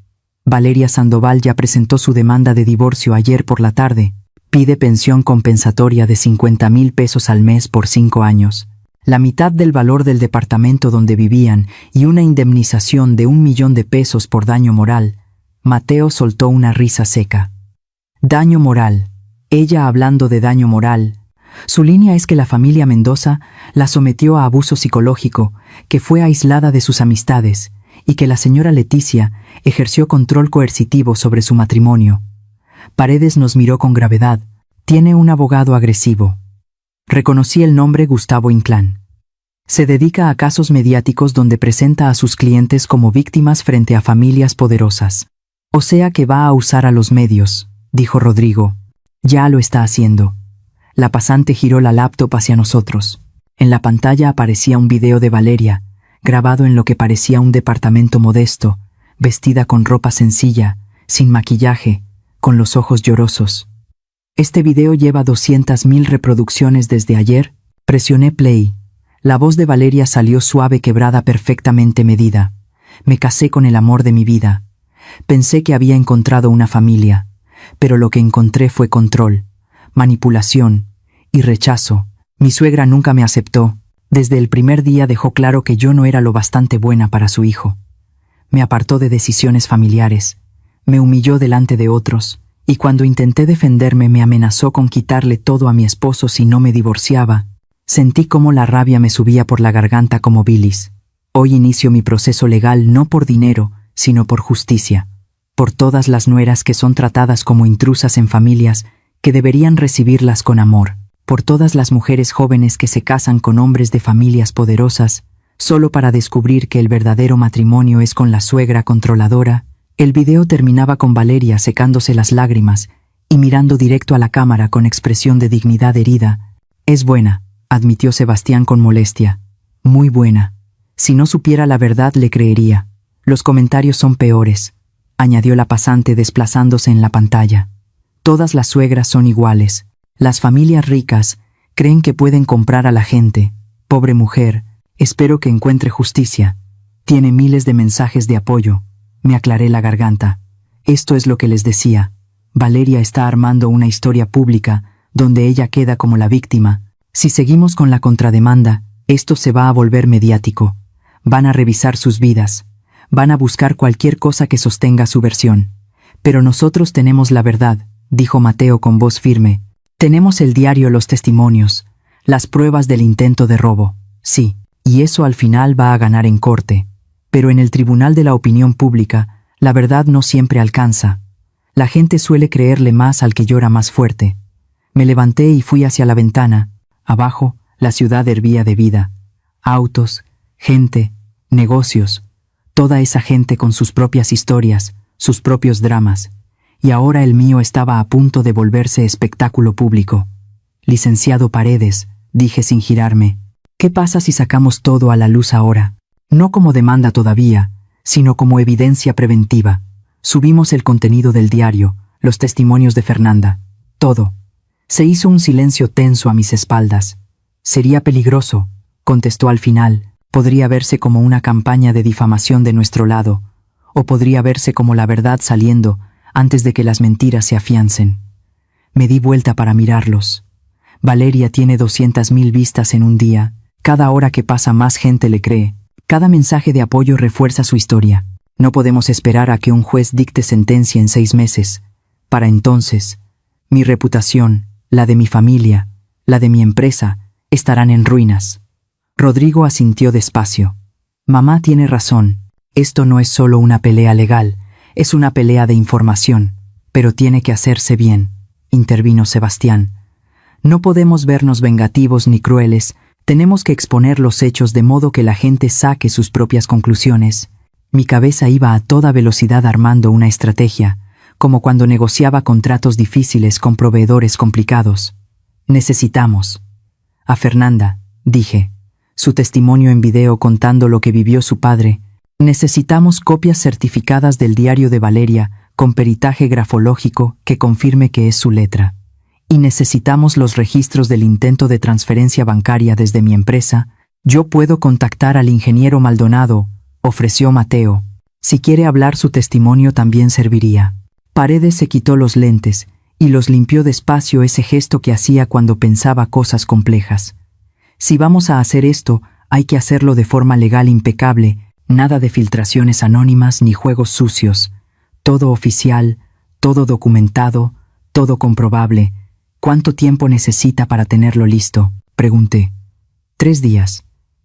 Valeria Sandoval ya presentó su demanda de divorcio ayer por la tarde. Pide pensión compensatoria de 50,000 pesos al mes por 5 años, la mitad del valor del departamento donde vivían y una indemnización de 1 millón de pesos por daño moral. Mateo soltó una risa seca. Daño moral. Ella hablando de daño moral. Su línea es que la familia Mendoza la sometió a abuso psicológico, que fue aislada de sus amistades, y que la señora Leticia ejerció control coercitivo sobre su matrimonio. Paredes nos miró con gravedad. Tiene un abogado agresivo. Reconocí el nombre: Gustavo Inclán. Se dedica a casos mediáticos donde presenta a sus clientes como víctimas frente a familias poderosas. O sea que va a usar a los medios, dijo Rodrigo. Ya lo está haciendo. La pasante giró la laptop hacia nosotros. En la pantalla aparecía un video de Valeria, grabado en lo que parecía un departamento modesto, vestida con ropa sencilla, sin maquillaje, con los ojos llorosos. Este video lleva 200,000 reproducciones desde ayer. Presioné play. La voz de Valeria salió suave, quebrada, perfectamente medida. Me casé con el amor de mi vida. Pensé que había encontrado una familia, pero lo que encontré fue control, manipulación y rechazo. Mi suegra nunca me aceptó. Desde el primer día dejó claro que yo no era lo bastante buena para su hijo. Me apartó de decisiones familiares, me humilló delante de otros, y cuando intenté defenderme me amenazó con quitarle todo a mi esposo si no me divorciaba. Sentí cómo la rabia me subía por la garganta como bilis. Hoy inicio mi proceso legal no por dinero, sino por justicia. Por todas las nueras que son tratadas como intrusas en familias que deberían recibirlas con amor. Por todas las mujeres jóvenes que se casan con hombres de familias poderosas, solo para descubrir que el verdadero matrimonio es con la suegra controladora. El video terminaba con Valeria secándose las lágrimas y mirando directo a la cámara con expresión de dignidad herida. Es buena, admitió Sebastián con molestia. Muy buena. Si no supiera la verdad le creería. Los comentarios son peores, añadió la pasante desplazándose en la pantalla. Todas las suegras son iguales. Las familias ricas creen que pueden comprar a la gente. Pobre mujer, espero que encuentre justicia. Tiene miles de mensajes de apoyo. Me aclaré la garganta. Esto es lo que les decía. Valeria está armando una historia pública donde ella queda como la víctima. Si seguimos con la contrademanda, Esto se va a volver mediático. Van a revisar sus vidas. Van a buscar cualquier cosa que sostenga su versión. Pero nosotros tenemos la verdad, dijo Mateo con voz firme. Tenemos el diario, los testimonios, las pruebas del intento de robo. Sí, y eso al final va a ganar en corte. Pero en el tribunal de la opinión pública, la verdad no siempre alcanza. La gente suele creerle más al que llora más fuerte. Me levanté y fui hacia la ventana. Abajo, la ciudad hervía de vida. Autos, gente, negocios. Toda esa gente con sus propias historias, sus propios dramas. Y ahora el mío estaba a punto de volverse espectáculo público. Licenciado Paredes, dije sin girarme, ¿qué pasa si sacamos todo a la luz ahora? No como demanda todavía, sino como evidencia preventiva. Subimos el contenido del diario, los testimonios de Fernanda, todo. Se hizo un silencio tenso a mis espaldas. Sería peligroso, contestó al final. Podría verse como una campaña de difamación de nuestro lado, o podría verse como la verdad saliendo antes de que las mentiras se afiancen. Me di vuelta para mirarlos. Valeria tiene 200.000 vistas en un día. Cada hora que pasa más gente le cree. Cada mensaje de apoyo refuerza su historia. No podemos esperar a que un juez dicte sentencia en 6 meses. Para entonces, mi reputación, la de mi familia, la de mi empresa, estarán en ruinas. Rodrigo asintió despacio. Mamá tiene razón. Esto no es solo una pelea legal, es una pelea de información. Pero tiene que hacerse bien, intervino Sebastián. No podemos vernos vengativos ni crueles, tenemos que exponer los hechos de modo que la gente saque sus propias conclusiones. Mi cabeza iba a toda velocidad armando una estrategia, como cuando negociaba contratos difíciles con proveedores complicados. Necesitamos a Fernanda, dije. Su testimonio en video contando lo que vivió su padre. Necesitamos copias certificadas del diario de Valeria, con peritaje grafológico que confirme que es su letra. Y necesitamos los registros del intento de transferencia bancaria desde mi empresa. Yo puedo contactar al ingeniero Maldonado, ofreció Mateo. Si quiere hablar su testimonio también serviría. Paredes se quitó los lentes y los limpió despacio, ese gesto que hacía cuando pensaba cosas complejas. Si vamos a hacer esto, hay que hacerlo de forma legal impecable, nada de filtraciones anónimas ni juegos sucios. Todo oficial, todo documentado, todo comprobable. ¿Cuánto tiempo necesita para tenerlo listo?, pregunté. 3 días.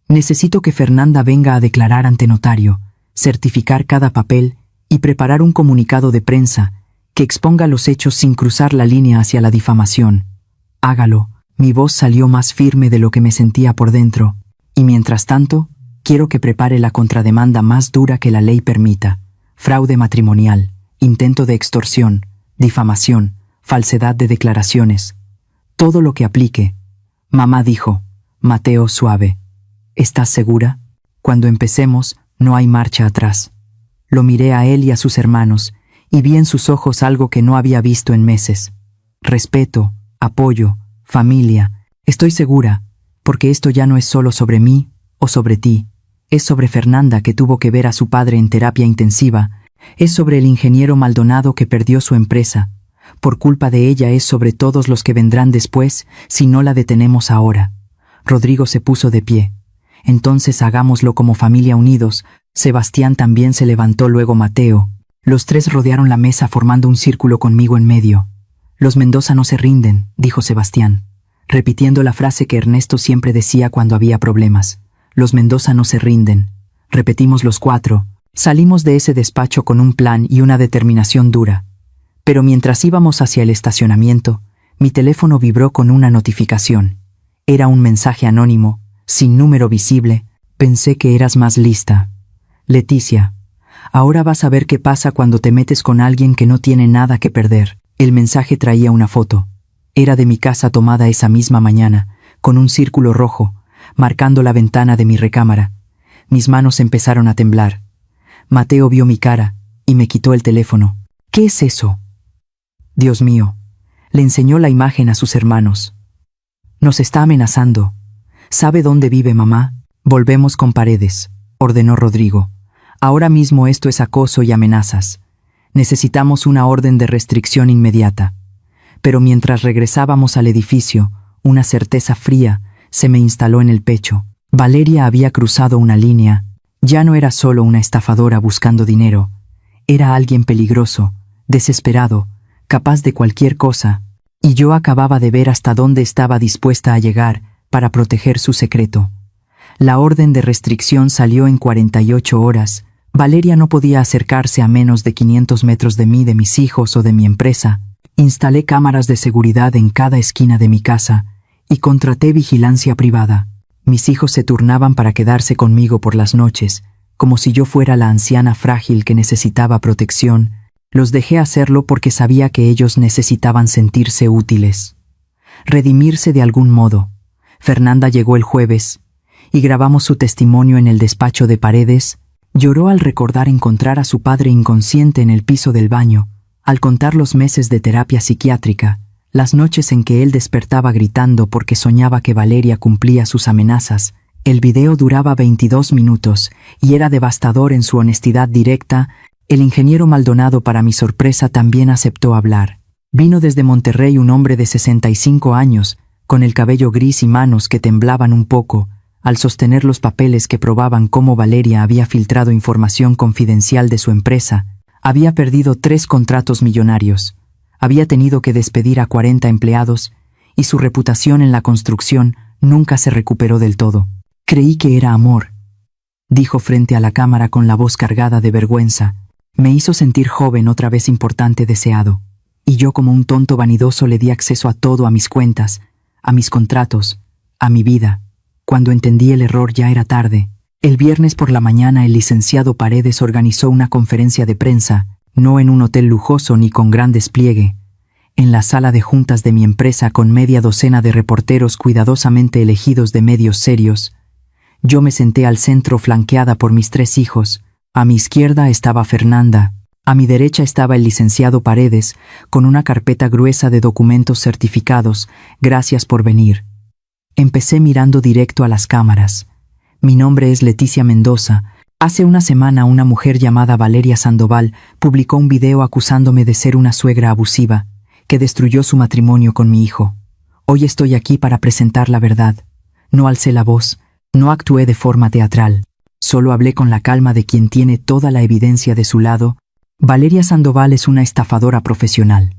Necesito que Fernanda venga a declarar ante notario, certificar cada papel y preparar un comunicado de prensa que exponga los hechos sin cruzar la línea hacia la difamación. Hágalo. Mi voz salió más firme de lo que me sentía por dentro, y mientras tanto, quiero que prepare la contrademanda más dura que la ley permita. Fraude matrimonial, intento de extorsión, difamación, falsedad de declaraciones. Todo lo que aplique. Mamá dijo. Mateo suave. ¿Estás segura? Cuando empecemos, no hay marcha atrás. Lo miré a él y a sus hermanos, y vi en sus ojos algo que no había visto en meses. Respeto, apoyo, familia. Estoy segura, porque esto ya no es solo sobre mí o sobre ti. Es sobre Fernanda, que tuvo que ver a su padre en terapia intensiva. Es sobre el ingeniero Maldonado, que perdió su empresa. Por culpa de ella es sobre todos los que vendrán después si no la detenemos ahora. Rodrigo se puso de pie. Entonces hagámoslo como familia unidos. Sebastián también se levantó, luego Mateo. Los 3 rodearon la mesa formando un círculo conmigo en medio. Los Mendoza no se rinden, dijo Sebastián, repitiendo la frase que Ernesto siempre decía cuando había problemas. Los Mendoza no se rinden. Repetimos los 4. Salimos de ese despacho con un plan y una determinación dura. Pero mientras íbamos hacia el estacionamiento, mi teléfono vibró con una notificación. Era un mensaje anónimo, sin número visible. Pensé que eras más lista. Leticia, ahora vas a ver qué pasa cuando te metes con alguien que no tiene nada que perder. El mensaje traía una foto. Era de mi casa tomada esa misma mañana, con un círculo rojo, marcando la ventana de mi recámara. Mis manos empezaron a temblar. Mateo vio mi cara y me quitó el teléfono. ¿Qué es eso? Dios mío. Le enseñó la imagen a sus hermanos. Nos está amenazando. ¿Sabe dónde vive mamá? Volvemos con Paredes, ordenó Rodrigo. Ahora mismo esto es acoso y amenazas. Necesitamos una orden de restricción inmediata. Pero mientras regresábamos al edificio, una certeza fría se me instaló en el pecho. Valeria había cruzado una línea. Ya no era solo una estafadora buscando dinero. Era alguien peligroso, desesperado, capaz de cualquier cosa. Y yo acababa de ver hasta dónde estaba dispuesta a llegar para proteger su secreto. La orden de restricción salió en 48 horas. Valeria no podía acercarse a menos de 500 metros de mí, de mis hijos o de mi empresa. Instalé cámaras de seguridad en cada esquina de mi casa y contraté vigilancia privada. Mis hijos se turnaban para quedarse conmigo por las noches, como si yo fuera la anciana frágil que necesitaba protección. Los dejé hacerlo porque sabía que ellos necesitaban sentirse útiles, redimirse de algún modo. Fernanda llegó el jueves y grabamos su testimonio en el despacho de Paredes. Lloró al recordar encontrar a su padre inconsciente en el piso del baño, al contar los meses de terapia psiquiátrica, las noches en que él despertaba gritando porque soñaba que Valeria cumplía sus amenazas. El video duraba 22 minutos y era devastador en su honestidad directa. El ingeniero Maldonado, para mi sorpresa, también aceptó hablar. Vino desde Monterrey un hombre de 65 años, con el cabello gris y manos que temblaban un poco, al sostener los papeles que probaban cómo Valeria había filtrado información confidencial de su empresa. Había perdido 3 contratos millonarios, había tenido que despedir a 40 empleados, y su reputación en la construcción nunca se recuperó del todo. Creí que era amor, dijo frente a la cámara con la voz cargada de vergüenza. Me hizo sentir joven, otra vez importante, deseado. Y yo, como un tonto vanidoso, le di acceso a todo, a mis cuentas, a mis contratos, a mi vida. Cuando entendí el error ya era tarde. El viernes por la mañana el licenciado Paredes organizó una conferencia de prensa, no en un hotel lujoso ni con gran despliegue, en la sala de juntas de mi empresa, con media docena de reporteros cuidadosamente elegidos de medios serios. Yo me senté al centro, flanqueada por mis 3 hijos. A mi izquierda estaba Fernanda. A mi derecha estaba el licenciado Paredes, con una carpeta gruesa de documentos certificados. Gracias por venir. Empecé mirando directo a las cámaras. Mi nombre es Leticia Mendoza. Hace una semana una mujer llamada Valeria Sandoval publicó un video acusándome de ser una suegra abusiva, que destruyó su matrimonio con mi hijo. Hoy estoy aquí para presentar la verdad. No alcé la voz, no actué de forma teatral. Solo hablé con la calma de quien tiene toda la evidencia de su lado. Valeria Sandoval es una estafadora profesional.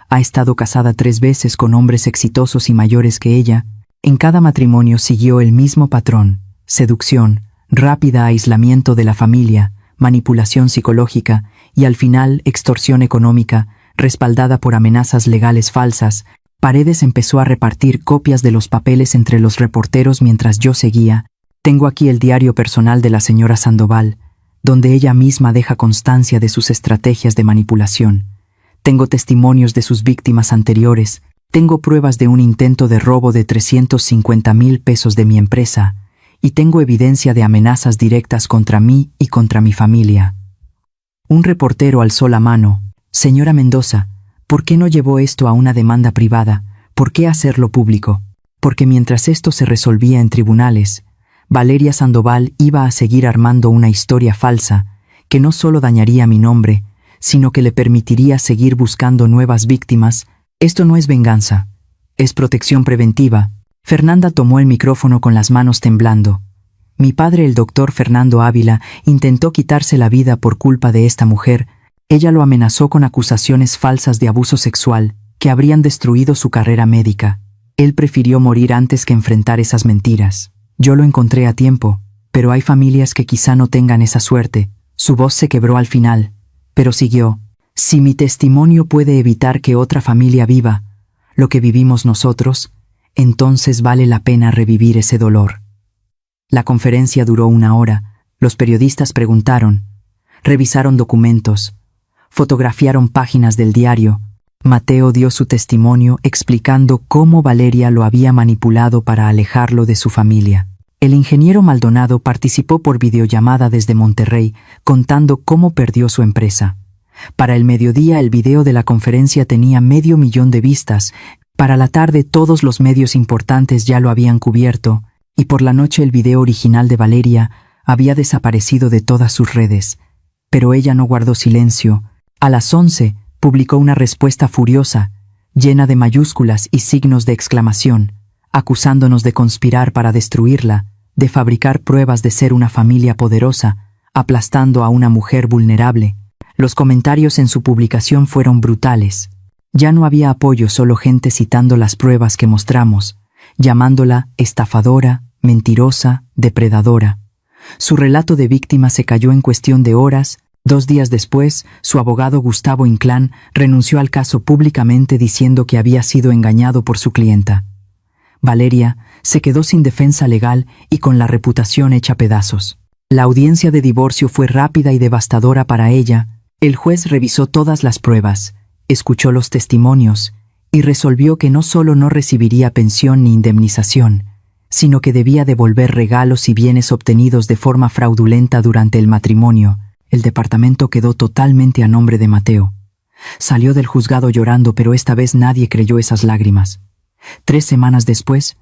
Ha estado casada 3 veces con hombres exitosos y mayores que ella. En cada matrimonio siguió el mismo patrón: seducción, rápida aislamiento de la familia, manipulación psicológica y, al final, extorsión económica, respaldada por amenazas legales falsas. Paredes empezó a repartir copias de los papeles entre los reporteros mientras yo seguía. Tengo aquí el diario personal de la señora Sandoval, donde ella misma deja constancia de sus estrategias de manipulación. Tengo testimonios de sus víctimas anteriores. Tengo pruebas de un intento de robo de 350,000 pesos de mi empresa. Y tengo evidencia de amenazas directas contra mí y contra mi familia. Un reportero alzó la mano. Señora Mendoza, ¿por qué no llevó esto a una demanda privada? ¿Por qué hacerlo público? Porque mientras esto se resolvía en tribunales, Valeria Sandoval iba a seguir armando una historia falsa que no solo dañaría mi nombre, sino que le permitiría seguir buscando nuevas víctimas. Esto no es venganza, es protección preventiva. Fernanda tomó el micrófono con las manos temblando. Mi padre, el doctor Fernando Ávila, intentó quitarse la vida por culpa de esta mujer. Ella lo amenazó con acusaciones falsas de abuso sexual que habrían destruido su carrera médica. Él prefirió morir antes que enfrentar esas mentiras. Yo lo encontré a tiempo, pero hay familias que quizá no tengan esa suerte. Su voz se quebró al final, pero siguió. Si mi testimonio puede evitar que otra familia viva lo que vivimos nosotros, entonces vale la pena revivir ese dolor. La conferencia duró 1 hora. Los periodistas preguntaron, revisaron documentos, fotografiaron páginas del diario. Mateo dio su testimonio explicando cómo Valeria lo había manipulado para alejarlo de su familia. El ingeniero Maldonado participó por videollamada desde Monterrey, contando cómo perdió su empresa. Para el mediodía el video de la conferencia tenía 500,000 de vistas. Para la tarde todos los medios importantes ya lo habían cubierto, y por la noche el video original de Valeria había desaparecido de todas sus redes. Pero ella no guardó silencio. A las 11 publicó una respuesta furiosa, llena de mayúsculas y signos de exclamación, acusándonos de conspirar para destruirla. de fabricar pruebas de ser una familia poderosa, aplastando a una mujer vulnerable. Los comentarios en su publicación fueron brutales. Ya no había apoyo, solo gente citando las pruebas que mostramos, llamándola estafadora, mentirosa, depredadora. Su relato de víctima se cayó en cuestión de horas. 2 días después, su abogado Gustavo Inclán renunció al caso públicamente diciendo que había sido engañado por su clienta. Valeria se quedó sin defensa legal y con la reputación hecha pedazos. La audiencia de divorcio fue rápida y devastadora para ella. El juez revisó todas las pruebas, escuchó los testimonios y resolvió que no solo no recibiría pensión ni indemnización, sino que debía devolver regalos y bienes obtenidos de forma fraudulenta durante el matrimonio. El departamento quedó totalmente a nombre de Mateo. Salió del juzgado llorando, pero esta vez nadie creyó esas lágrimas. 3 semanas después,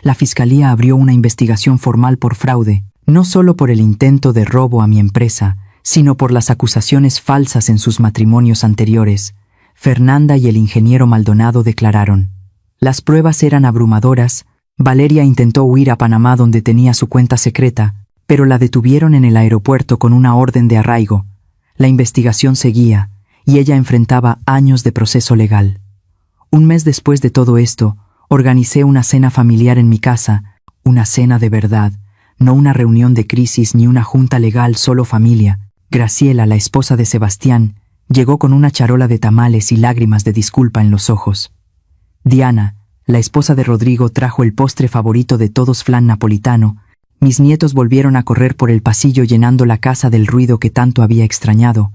la fiscalía abrió una investigación formal por fraude, no solo por el intento de robo a mi empresa, sino por las acusaciones falsas en sus matrimonios anteriores. Fernanda y el ingeniero Maldonado declararon. Las pruebas eran abrumadoras. Valeria intentó huir a Panamá, donde tenía su cuenta secreta, pero la detuvieron en el aeropuerto con una orden de arraigo. La investigación seguía, y ella enfrentaba años de proceso legal. Un mes después de todo esto, organicé una cena familiar en mi casa, una cena de verdad, no una reunión de crisis ni una junta legal, solo familia. Graciela, la esposa de Sebastián, llegó con una charola de tamales y lágrimas de disculpa en los ojos. Diana, la esposa de Rodrigo, trajo el postre favorito de todos, flan napolitano. Mis nietos volvieron a correr por el pasillo llenando la casa del ruido que tanto había extrañado.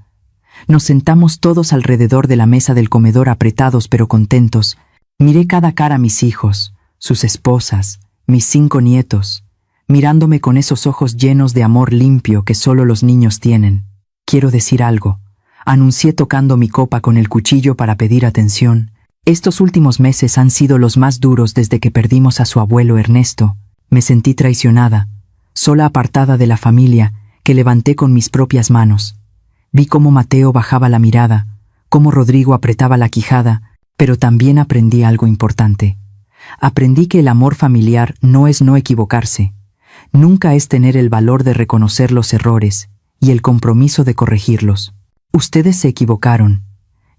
Nos sentamos todos alrededor de la mesa del comedor, apretados pero contentos. Miré cada cara a mis hijos, sus esposas, mis 5 nietos, mirándome con esos ojos llenos de amor limpio que solo los niños tienen. Quiero decir algo, anuncié tocando mi copa con el cuchillo para pedir atención. Estos últimos meses han sido los más duros desde que perdimos a su abuelo Ernesto. Me sentí traicionada, sola, apartada de la familia, que levanté con mis propias manos. Vi cómo Mateo bajaba la mirada, cómo Rodrigo apretaba la quijada, pero también aprendí algo importante. Aprendí que el amor familiar no es no equivocarse, nunca es tener el valor de reconocer los errores y el compromiso de corregirlos. Ustedes se equivocaron.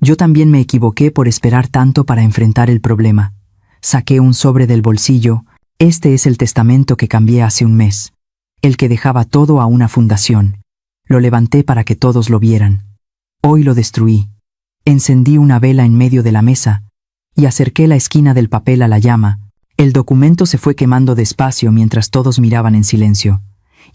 Yo también me equivoqué por esperar tanto para enfrentar el problema. Saqué un sobre del bolsillo. Este es el testamento que cambié hace un mes, el que dejaba todo a una fundación. Lo levanté para que todos lo vieran. Hoy lo destruí. Encendí una vela en medio de la mesa y acerqué la esquina del papel a la llama. El documento se fue quemando despacio mientras todos miraban en silencio.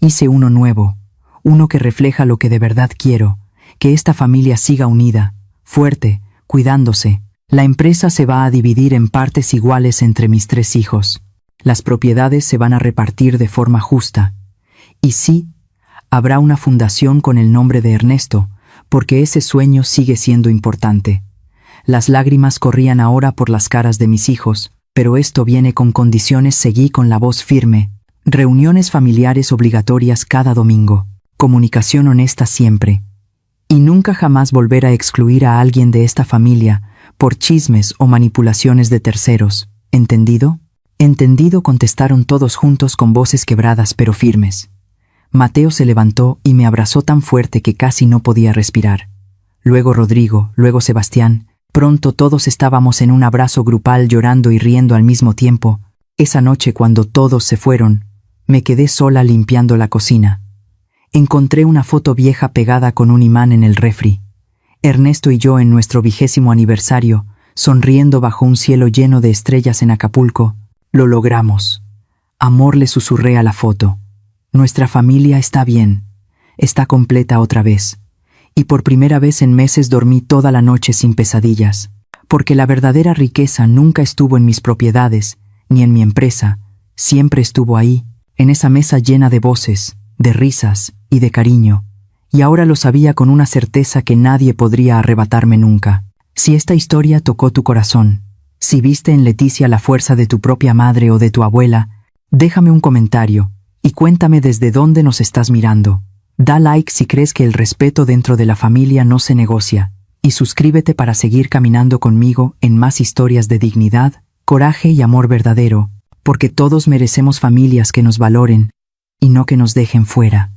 Hice uno nuevo, uno que refleja lo que de verdad quiero, que esta familia siga unida, fuerte, cuidándose. La empresa se va a dividir en partes iguales entre mis 3 hijos. Las propiedades se van a repartir de forma justa. Y sí, habrá una fundación con el nombre de Ernesto, porque ese sueño sigue siendo importante. Las lágrimas corrían ahora por las caras de mis hijos, pero esto viene con condiciones. Seguí con la voz firme. Reuniones familiares obligatorias cada domingo. Comunicación honesta siempre. Y nunca jamás volver a excluir a alguien de esta familia por chismes o manipulaciones de terceros. ¿Entendido? Entendido, contestaron todos juntos con voces quebradas pero firmes. Mateo se levantó y me abrazó tan fuerte que casi no podía respirar. Luego Rodrigo, luego Sebastián. Pronto todos estábamos en un abrazo grupal, llorando y riendo al mismo tiempo. Esa noche, cuando todos se fueron, me quedé sola limpiando la cocina. Encontré una foto vieja pegada con un imán en el refri. Ernesto y yo en nuestro 20º aniversario, sonriendo bajo un cielo lleno de estrellas en Acapulco. Lo logramos. Amor, le susurré a la foto. Nuestra familia está bien, está completa otra vez. Y por primera vez en meses dormí toda la noche sin pesadillas, porque la verdadera riqueza nunca estuvo en mis propiedades, ni en mi empresa, siempre estuvo ahí, en esa mesa llena de voces, de risas y de cariño. Y ahora lo sabía con una certeza que nadie podría arrebatarme nunca. Si esta historia tocó tu corazón, si viste en Leticia la fuerza de tu propia madre o de tu abuela, déjame un comentario y cuéntame desde dónde nos estás mirando. Da like si crees que el respeto dentro de la familia no se negocia, y suscríbete para seguir caminando conmigo en más historias de dignidad, coraje y amor verdadero, porque todos merecemos familias que nos valoren, y no que nos dejen fuera.